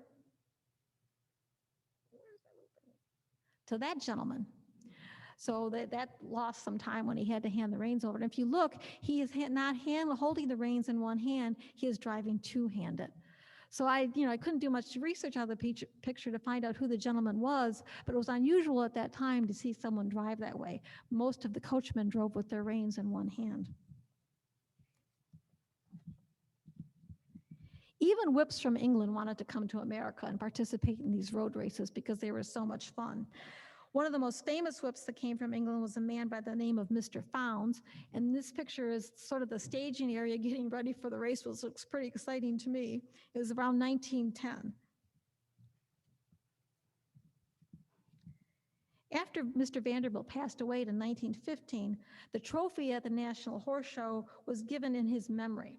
to that gentleman. So that lost some time when he had to hand the reins over. And if you look, he is not holding the reins in one hand, he is driving two-handed. So I couldn't do much research on the picture to find out who the gentleman was, but it was unusual at that time to see someone drive that way. Most of the coachmen drove with their reins in one hand. Even whips from England wanted to come to America and participate in these road races because they were so much fun. One of the most famous whips that came from England was a man by the name of Mr. Founds, and this picture is sort of the staging area getting ready for the race, which looks pretty exciting to me. It was around 1910. After Mr. Vanderbilt passed away in 1915, the trophy at the National Horse Show was given in his memory.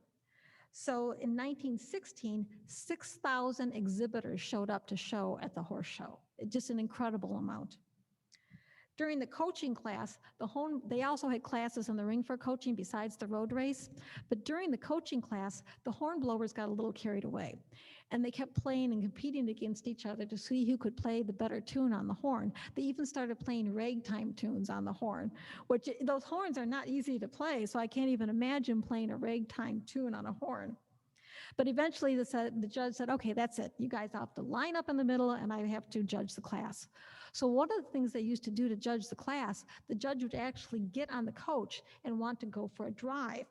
So in 1916, 6,000 exhibitors showed up to show at the horse show. Just an incredible amount. During the coaching class, they also had classes in the ring for coaching besides the road race, but during the coaching class, the hornblowers got a little carried away, and they kept playing and competing against each other to see who could play the better tune on the horn. They even started playing ragtime tunes on the horn, which those horns are not easy to play, so I can't even imagine playing a ragtime tune on a horn. But eventually the judge said, okay, that's it. You guys have to line up in the middle and I have to judge the class. So one of the things they used to do to judge the class, the judge would actually get on the coach and want to go for a drive.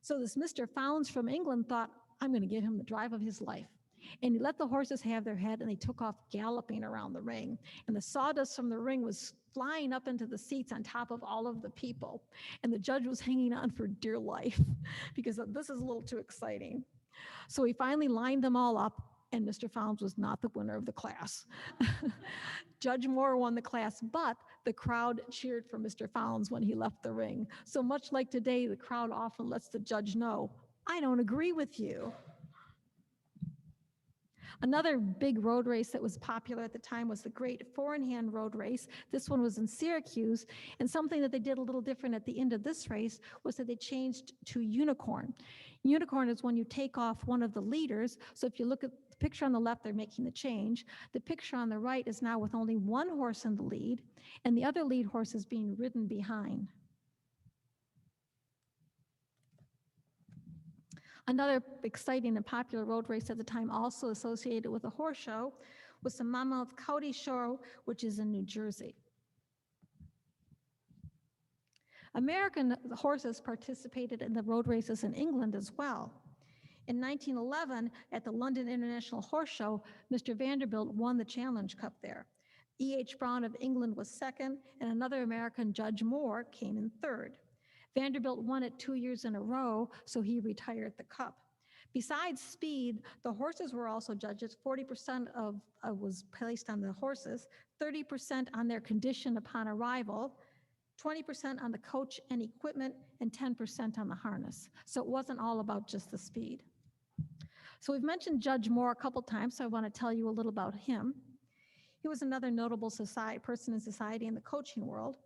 So this Mr. Founds from England thought, I'm going to give him the drive of his life. And he let the horses have their head and they took off galloping around the ring. And the sawdust from the ring was flying up into the seats on top of all of the people. And the judge was hanging on for dear life because this is a little too exciting. So he finally lined them all up, and Mr. Founds was not the winner of the class. Judge Moore won the class, but the crowd cheered for Mr. Founds when he left the ring. So much like today, the crowd often lets the judge know, I don't agree with you. Another big road race that was popular at the time was the Great Four-in-Hand Road Race. This one was in Syracuse, and something that they did a little different at the end of this race was that they changed to unicorn. Unicorn is when you take off one of the leaders, so if you look at the picture on the left, they're making the change. The picture on the right is now with only one horse in the lead, and the other lead horse is being ridden behind. Another exciting and popular road race at the time, also associated with a horse show, was the Monmouth County Show, which is in New Jersey. American horses participated in the road races in England as well. In 1911, at the London International Horse Show, Mr. Vanderbilt won the Challenge Cup there. E.H. Brown of England was second, and another American, Judge Moore, came in third. Vanderbilt won it 2 years in a row, so he retired the cup. Besides speed, the horses were also judged. 40% was placed on the horses, 30% on their condition upon arrival, 20% on the coach and equipment, and 10% on the harness. So it wasn't all about just the speed. So we've mentioned Judge Moore a couple times, so I want to tell you a little about him. He was another notable person in society in the coaching world.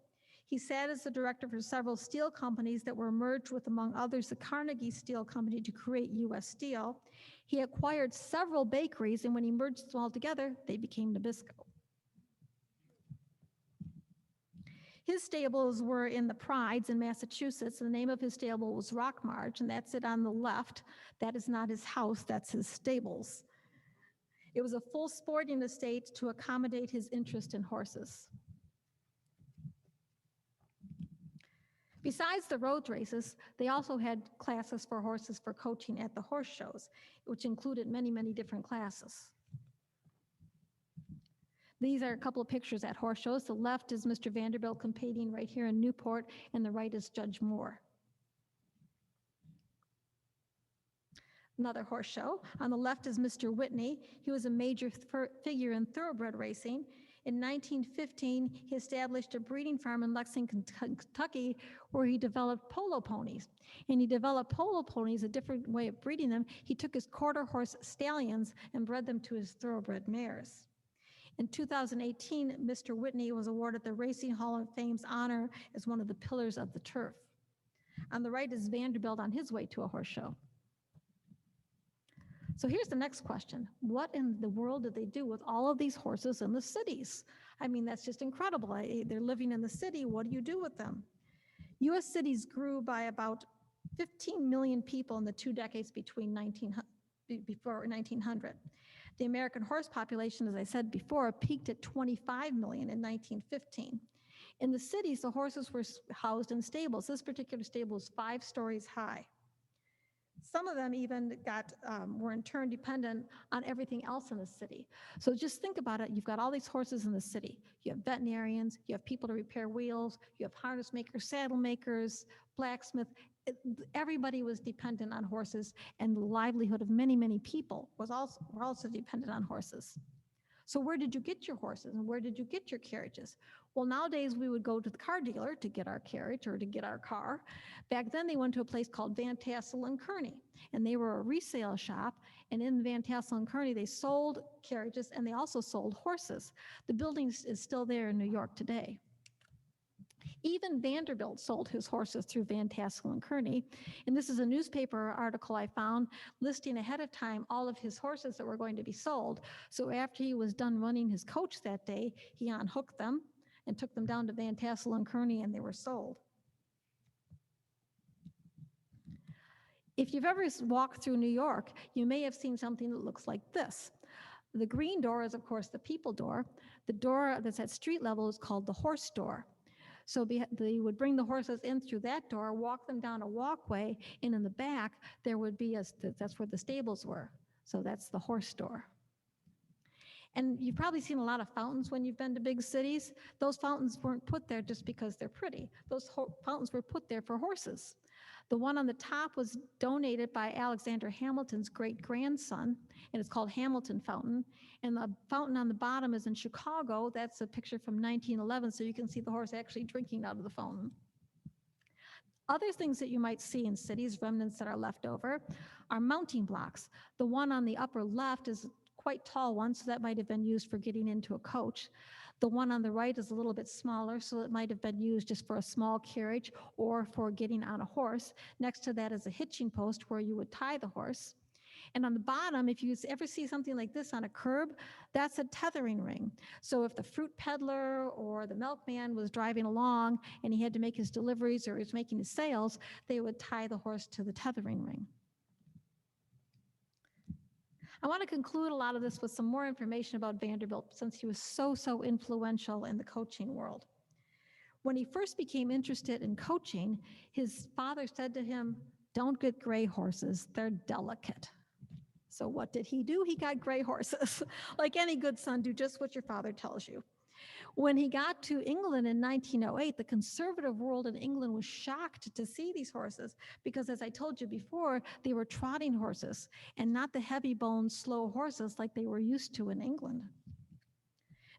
He sat as the director for several steel companies that were merged with, among others, the Carnegie Steel Company to create U.S. Steel. He acquired several bakeries, and when he merged them all together, they became Nabisco. His stables were in the Prides in Massachusetts, and the name of his stable was Rockmarch, and that's it on the left. That is not his house, that's his stables. It was a full sporting estate to accommodate his interest in horses. Besides the road races, they also had classes for horses for coaching at the horse shows, which included many, many different classes. These are a couple of pictures at horse shows. The left is Mr. Vanderbilt competing right here in Newport, and the right is Judge Moore. Another horse show. On the left is Mr. Whitney. He was a major figure in thoroughbred racing. In 1915, he established a breeding farm in Lexington, Kentucky, where he developed polo ponies. And he developed polo ponies, a different way of breeding them. He took his quarter horse stallions and bred them to his thoroughbred mares. In 2018, Mr. Whitney was awarded the Racing Hall of Fame's honor as one of the pillars of the turf. On the right is Vanderbilt on his way to a horse show. So here's the next question. What in the world did they do with all of these horses in the cities? I mean, that's just incredible. They're living in the city. What do you do with them? U.S. cities grew by about 15 million people in the 2 decades before 1900. The American horse population, as I said before, peaked at 25 million in 1915. In the cities, the horses were housed in stables. This particular stable was 5 stories high. Some of them even were in turn dependent on everything else in the city. So just think about it. You've got all these horses in the city. You have veterinarians, you have people to repair wheels, you have harness makers, saddle makers, blacksmith. Everybody was dependent on horses, and the livelihood of many, many people were also dependent on horses. So where did you get your horses, and where did you get your carriages? Well, nowadays we would go to the car dealer to get our carriage or to get our car. Back then they went to a place called Van Tassel and Kearney, and they were a resale shop, and in Van Tassel and Kearney they sold carriages and they also sold horses. The building is still there in New York today. Even Vanderbilt sold his horses through Van Tassel and Kearney. And this is a newspaper article I found listing ahead of time all of his horses that were going to be sold. So after he was done running his coach that day, he unhooked them and took them down to Van Tassel and Kearney, and they were sold. If you've ever walked through New York, you may have seen something that looks like this. The green door is, of course, the people door. The door that's at street level is called the horse door. So they would bring the horses in through that door, walk them down a walkway, and in the back, there would be that's where the stables were. So that's the horse door. And you've probably seen a lot of fountains when you've been to big cities. Those fountains weren't put there just because they're pretty. Those fountains were put there for horses. The one on the top was donated by Alexander Hamilton's great-grandson, and it's called Hamilton Fountain. And the fountain on the bottom is in Chicago. That's a picture from 1911, so you can see the horse actually drinking out of the fountain. Other things that you might see in cities, remnants that are left over, are mounting blocks. The one on the upper left is a quite tall one, so that might have been used for getting into a coach. The one on the right is a little bit smaller, so it might have been used just for a small carriage or for getting on a horse. Next to that is a hitching post where you would tie the horse. And on the bottom, if you ever see something like this on a curb, that's a tethering ring. So if the fruit peddler or the milkman was driving along and he had to make his deliveries or he was making his sales, they would tie the horse to the tethering ring. I want to conclude a lot of this with some more information about Vanderbilt, since he was so influential in the coaching world. When he first became interested in coaching, his father said to him, "Don't get gray horses, they're delicate." So what did he do? He got gray horses. Like any good son, do just what your father tells you. When he got to England in 1908, the conservative world in England was shocked to see these horses because, as I told you before, they were trotting horses and not the heavy-boned, slow horses like they were used to in England.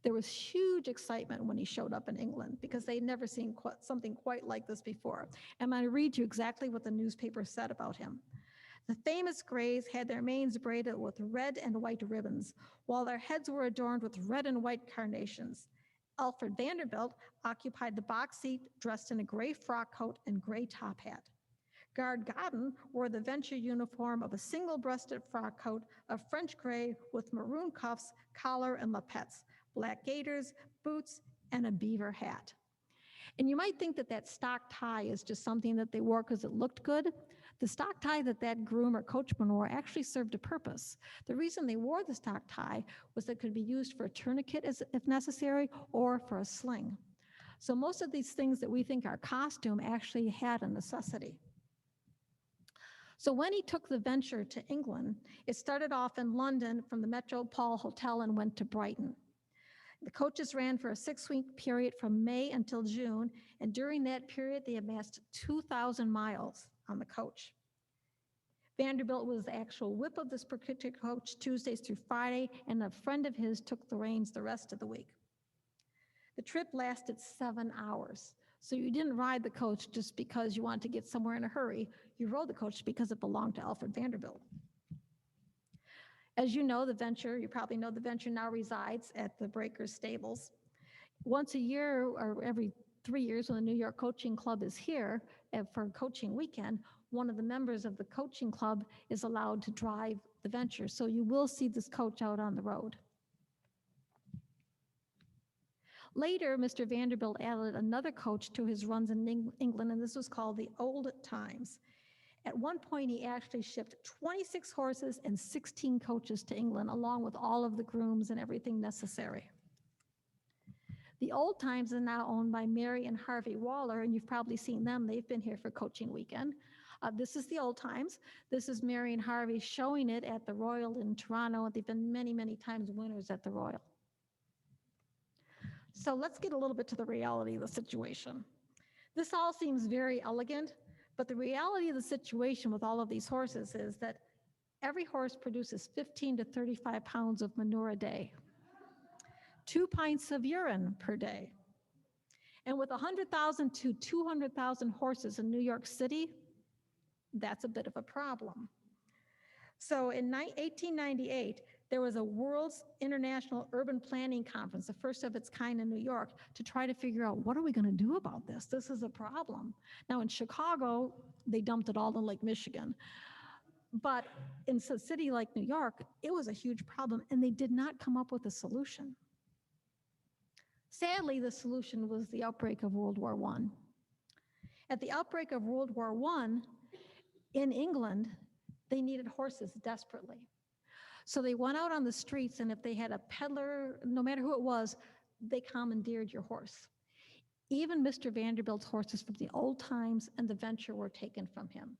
There was huge excitement when he showed up in England because they'd never seen something quite like this before. I'm going to read you exactly what the newspaper said about him. The famous grays had their manes braided with red and white ribbons, while their heads were adorned with red and white carnations. Alfred Vanderbilt occupied the box seat dressed in a gray frock coat and gray top hat. Guard Godden wore the venture uniform of a single-breasted frock coat of French gray with maroon cuffs, collar, and lappets, black gaiters, boots, and a beaver hat. And you might think that that stock tie is just something that they wore because it looked good. The stock tie that groom or coachman wore actually served a purpose. The reason they wore the stock tie was that it could be used for a tourniquet if necessary or for a sling. So most of these things that we think are costume actually had a necessity. So when he took the venture to England, it started off in London from the Metropole Hotel and went to Brighton. The coaches ran for a 6-week period from May until June, and during that period, they amassed 2,000 miles on the coach. Vanderbilt was the actual whip of this particular coach Tuesdays through Friday, and a friend of his took the reins the rest of the week. The trip lasted 7 hours. So you didn't ride the coach just because you wanted to get somewhere in a hurry. You rode the coach because it belonged to Alfred Vanderbilt. As you know, you probably know the venture now resides at the Breakers Stables. Once a year or every 3 years when the New York Coaching Club is here for a coaching weekend, one of the members of the coaching club is allowed to drive the venture. So you will see this coach out on the road. Later, Mr. Vanderbilt added another coach to his runs in England, and this was called the Old Times. At one point, he actually shipped 26 horses and 16 coaches to England, along with all of the grooms and everything necessary. The Old Times is now owned by Mary and Harvey Waller, and you've probably seen them. They've been here for coaching weekend. This is the Old Times. This is Mary and Harvey showing it at the Royal in Toronto. They've been many, many times winners at the Royal. So let's get a little bit to the reality of the situation. This all seems very elegant, but the reality of the situation with all of these horses is that every horse produces 15 to 35 pounds of manure a day, 2 pints of urine per day. And with 100,000 to 200,000 horses in New York City, that's a bit of a problem. So in 1898, there was a World's International Urban Planning Conference, the first of its kind in New York, to try to figure out what are we going to do about this? This is a problem. Now in Chicago, they dumped it all in Lake Michigan. But in a city like New York, it was a huge problem, and they did not come up with a solution. Sadly, the solution was the outbreak of World War I. At the outbreak of World War I, in England, they needed horses desperately. So they went out on the streets, and if they had a peddler, no matter who it was, they commandeered your horse. Even Mr. Vanderbilt's horses from the Old Times and the Venture were taken from him.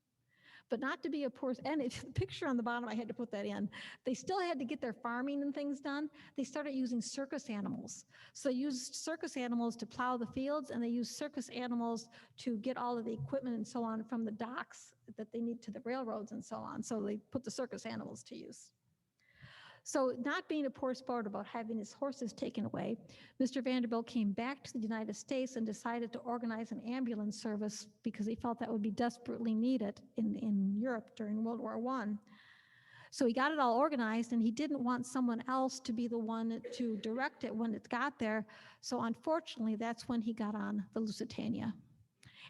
But not to be a poor, and the picture on the bottom, I had to put that in. They still had to get their farming and things done. They started using circus animals. So they used circus animals to plow the fields, and they used circus animals to get all of the equipment and so on from the docks that they need to the railroads and so on. So they put the circus animals to use. So not being a poor sport about having his horses taken away, Mr. Vanderbilt came back to the United States and decided to organize an ambulance service because he felt that would be desperately needed in Europe during World War I. So he got it all organized, and he didn't want someone else to be the one to direct it when it got there. So unfortunately, that's when he got on the Lusitania.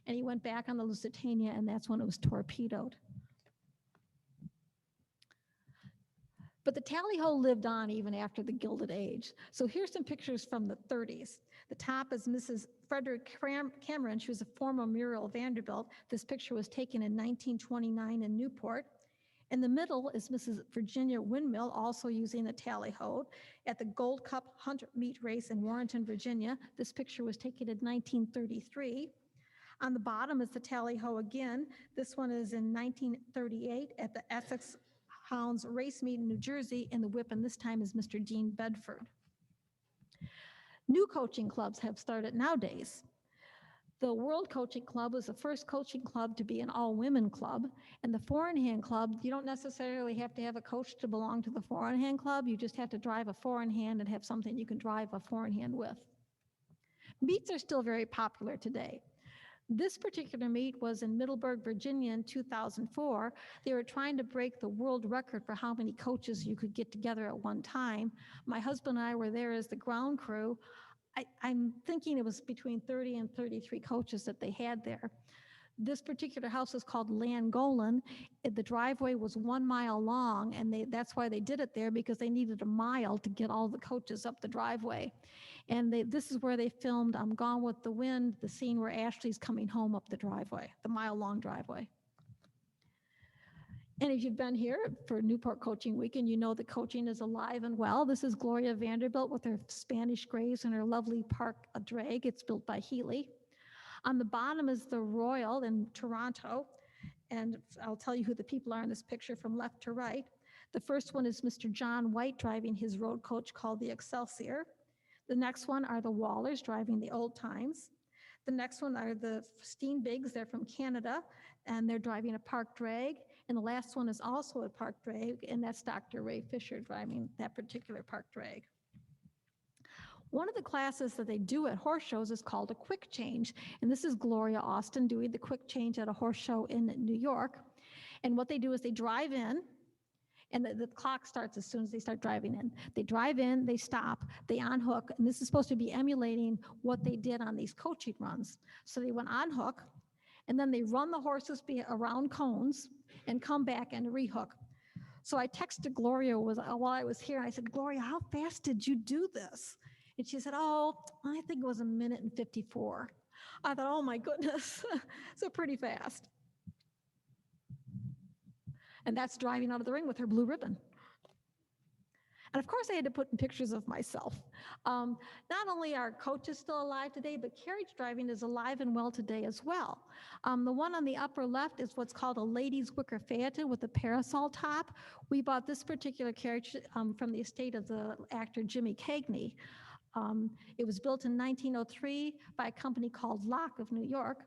And he went back on the Lusitania, and that's when it was torpedoed. But the tally-ho lived on even after the Gilded Age. So here's some pictures from the 30s. The top is Mrs. Frederick Cameron. She was a former Muriel Vanderbilt. This picture was taken in 1929 in Newport. In the middle is Mrs. Virginia Windmill, also using the tally-ho at the Gold Cup Hunt Meet Race in Warrenton, Virginia. This picture was taken in 1933. On the bottom is the tally-ho again. This one is in 1938 at the Essex Hounds race meet in New Jersey, and the whip, and this time is Mr. Dean Bedford. New coaching clubs have started nowadays. The World Coaching Club was the first coaching club to be an all-women club, and the four-in-hand club, you don't necessarily have to have a coach to belong to the four-in-hand club. You just have to drive a four-in-hand and have something you can drive a four-in-hand with. Meets are still very popular today. This particular meet was in Middleburg, Virginia in 2004. They were trying to break the world record for how many coaches you could get together at one time. My husband and I were there as the ground crew. I'm thinking it was between 30 and 33 coaches that they had there. This particular house is called Langolan. The driveway was 1 mile long, and that's why they did it there, because they needed a mile to get all the coaches up the driveway. And this is where they filmed Gone with the Wind, the scene where Ashley's coming home up the driveway, the mile-long driveway. And if you've been here for Newport Coaching Weekend, you know that coaching is alive and well. This is Gloria Vanderbilt with her Spanish Grays and her lovely park drag. It's built by Healy. On the bottom is the Royal in Toronto. And I'll tell you who the people are in this picture from left to right. The first one is Mr. John White driving his road coach called the Excelsior. The next one are the Wallers driving the Old Times. The next one are the Steenbigs. They're from Canada, and they're driving a park drag. And the last one is also a park drag, and that's Dr. Ray Fisher driving that particular park drag. One of the classes that they do at horse shows is called a quick change. And this is Gloria Austin doing the quick change at a horse show in New York. And what they do is they drive in, and the clock starts as soon as they start driving in. They drive in, they stop, they unhook, and this is supposed to be emulating what they did on these coaching runs. So they went on hook, and then they run the horses around cones and come back and rehook. So I texted Gloria while I was here. I said, Gloria, how fast did you do this? And she said, oh, I think it was 1 minute and 54. I thought, oh my goodness, so pretty fast. And that's driving out of the ring with her blue ribbon. And of course, I had to put in pictures of myself. Not only are coaches still alive today, but carriage driving is alive and well today as well. The one on the upper left is what's called a ladies' wicker phaeton with a parasol top. We bought this particular carriage from the estate of the actor Jimmy Cagney. It was built in 1903 by a company called Locke of New York.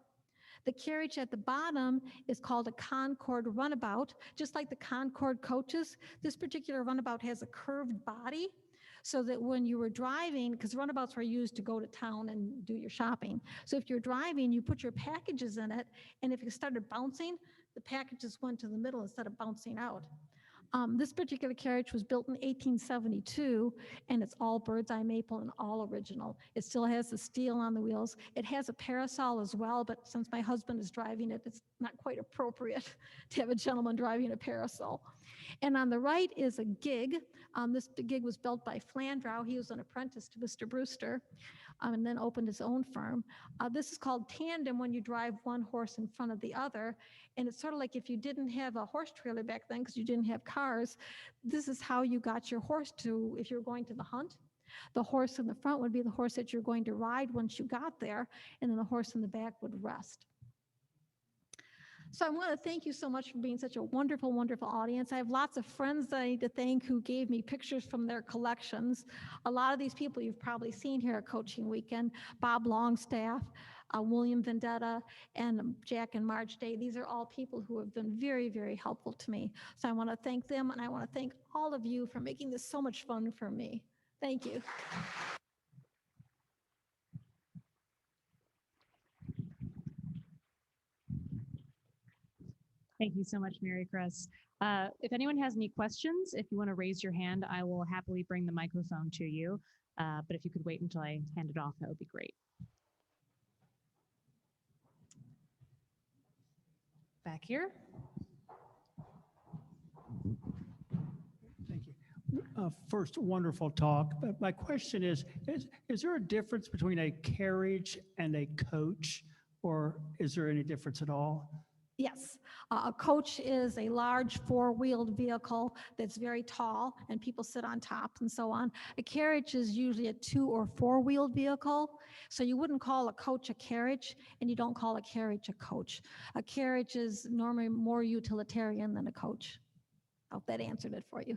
The carriage at the bottom is called a Concord Runabout. Just like the Concord coaches, this particular runabout has a curved body so that when you were driving, because runabouts were used to go to town and do your shopping. So if you're driving, you put your packages in it, and if it started bouncing, the packages went to the middle instead of bouncing out. This particular carriage was built in 1872, and it's all bird's eye maple and all original. It still has the steel on the wheels. It has a parasol as well, but since my husband is driving it, it's not quite appropriate to have a gentleman driving a parasol. And on the right is a gig. This gig was built by Flandrow. He was an apprentice to Mr. Brewster, and then opened his own firm. This is called tandem when you drive one horse in front of the other. And it's sort of like if you didn't have a horse trailer back then because you didn't have cars, this is how you got your horse to, if you're going to the hunt. The horse in the front would be the horse that you're going to ride once you got there, and then the horse in the back would rest. So I want to thank you so much for being such a wonderful, wonderful audience. I have lots of friends that I need to thank who gave me pictures from their collections. A lot of these people you've probably seen here at Coaching Weekend: Bob Longstaff, William Vendetta, and Jack and Marge Day. These are all people who have been very, very helpful to me. So I want to thank them, and I want to thank all of you for making this so much fun for me. Thank you. Thank you so much, Mary Chris. If anyone has any questions, if you want to raise your hand, I will happily bring the microphone to you. But if you could wait until I hand it off, that would be great. Back here. Thank you. First, wonderful talk. But my question is there a difference between a carriage and a coach, or is there any difference at all? Yes, a coach is a large four-wheeled vehicle that's very tall and people sit on top and so on. A carriage is usually a two or four-wheeled vehicle. So you wouldn't call a coach a carriage, and you don't call a carriage a coach. A carriage is normally more utilitarian than a coach. I hope that answered it for you.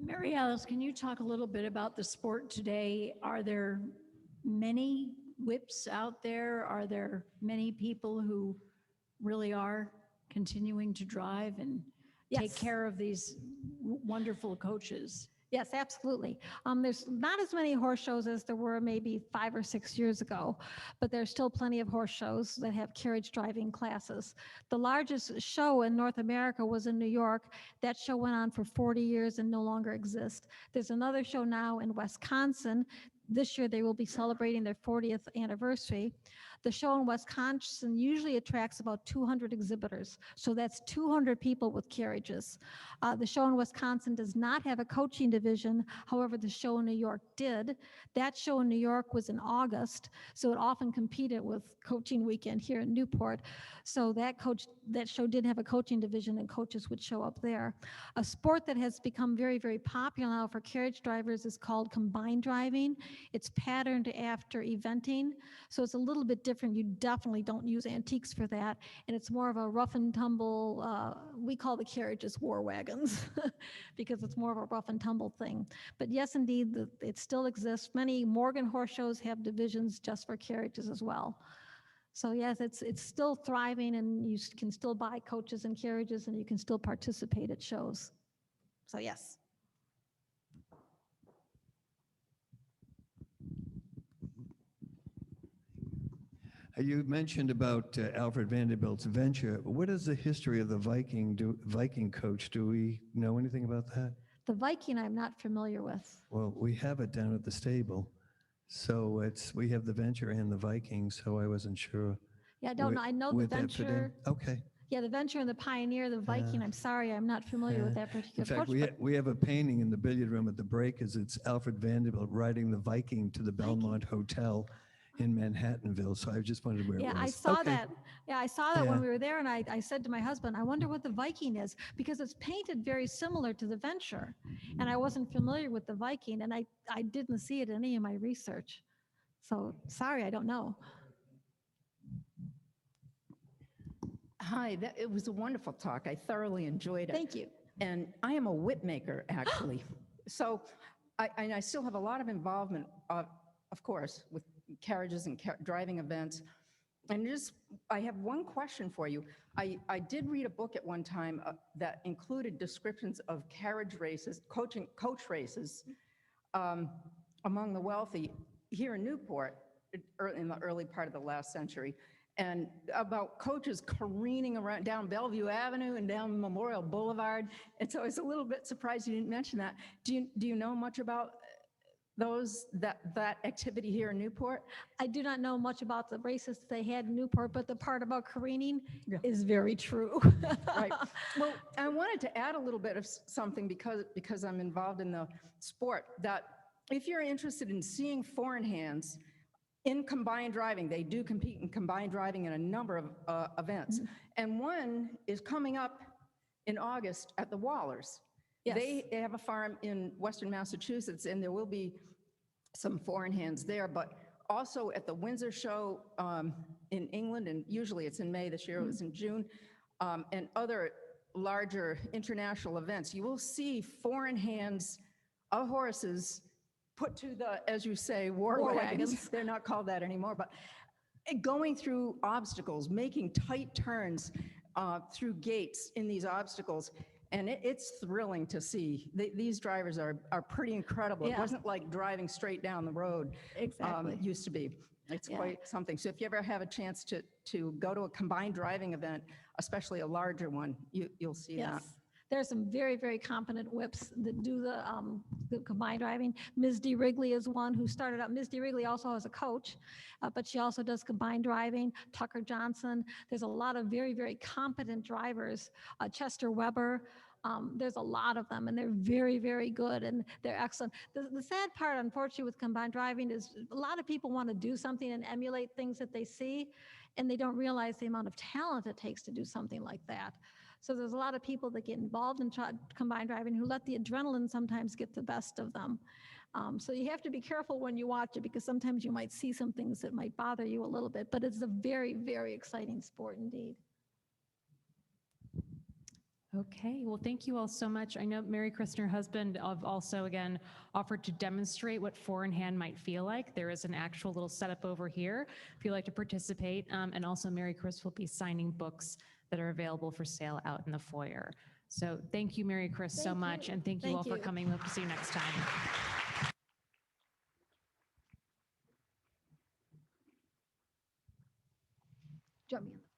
Mary Alice, can you talk a little bit about the sport today? Are there many whips out there? Are there many people who really are continuing to drive and take Yes. care of these wonderful coaches? Yes, absolutely. There's not as many horse shows as there were maybe 5 or 6 years ago, but there's still plenty of horse shows that have carriage driving classes. The largest show in North America was in New York. That show went on for 40 years and no longer exists. There's another show now in Wisconsin. This year they will be celebrating their 40th anniversary. The show in Wisconsin usually attracts about 200 exhibitors. So that's 200 people with carriages. The show in Wisconsin does not have a coaching division. However, the show in New York did. That show in New York was in August, so it often competed with coaching weekend here in Newport. So that show did have a coaching division, and coaches would show up there. A sport that has become very, very popular now for carriage drivers is called combined driving. It's patterned after eventing, so it's a little bit different. You definitely don't use antiques for that, and it's more of a rough and tumble, we call the carriages war wagons because it's more of a rough and tumble thing. But yes, indeed, it still exists. Many Morgan horse shows have divisions just for carriages as well. So yes, it's still thriving, and you can still buy coaches and carriages, and you can still participate at shows. So yes. You mentioned about Alfred Vanderbilt's venture. What is the history of the Viking coach? Do we know anything about that? The Viking I'm not familiar with. Well, we have it down at the stable. So we have the venture and the Viking, so I wasn't sure. Yeah, I don't know. I know the would that fit in? venture. Okay. Yeah, the venture and the pioneer, the Viking. I'm sorry, I'm not familiar with that particular In fact, coach. but we have a painting in the billiard room at the Breakers. It's Alfred Vanderbilt riding the Viking to the Belmont Hotel in Manhattanville. So I just wondered where it was. Yeah, I saw Okay. that. Yeah, I saw that when Yeah. we were there, and I said to my husband, I wonder what the Viking is, because it's painted very similar to the venture. And I wasn't familiar with the Viking, and I didn't see it in any of my research. So sorry, I don't know. Hi, it was a wonderful talk. I thoroughly enjoyed it. Thank you. And I am a whip maker, actually. So I still have a lot of involvement, of course, with carriages and driving events. And I have one question for you. I did read a book at one time that included descriptions of carriage races, coach races among the wealthy here in Newport in the early part of the last century, and about coaches careening around down Bellevue Avenue and down Memorial Boulevard. And so I was a little bit surprised you didn't mention that. Do you know much about that activity here in Newport? I do not know much about the races they had in Newport, but the part about careening is very true. Right. Well, I wanted to add a little bit of something because I'm involved in the sport, that if you're interested in seeing foreign hands in combined driving, they do compete in combined driving in a number of events. And one is coming up in August at the Wallers. Yes. They have a farm in Western Massachusetts, and there will be some foreign hands there, but also at the Windsor Show in England, and usually it's in May. This year it was in June, and other larger international events. You will see foreign hands of horses put to the, as you say, war wagons. They're not called that anymore, but going through obstacles, making tight turns through gates in these obstacles. And it's thrilling to see. These drivers are pretty incredible. Yeah. It wasn't like driving straight down the road. Exactly. Used to be. It's Yeah. quite something. So if you ever have a chance to go to a combined driving event, especially a larger one, you'll see that. Yes. There's some very, very competent whips that do the combined driving. Ms. D. Wrigley is one who started out. Ms. D. Wrigley also has a coach, but she also does combined driving. Tucker Johnson. There's a lot of very, very competent drivers. Chester Weber. There's a lot of them, and they're very, very good, and they're excellent. The sad part, unfortunately, with combined driving is a lot of people want to do something and emulate things that they see, and they don't realize the amount of talent it takes to do something like that. So there's a lot of people that get involved in combined driving who let the adrenaline sometimes get the best of them. So you have to be careful when you watch it, because sometimes you might see some things that might bother you a little bit, but it's a very, very exciting sport indeed. Okay, well, thank you all so much. I know Mary Chris and her husband have also, again, offered to demonstrate what four in hand might feel like. There is an actual little setup over here if you'd like to participate. And also Mary Chris will be signing books that are available for sale out in the foyer. So thank you, Mary Chris, so Thank much. you. And thank you Thank all for you. coming. We hope to see you next time. Join me on the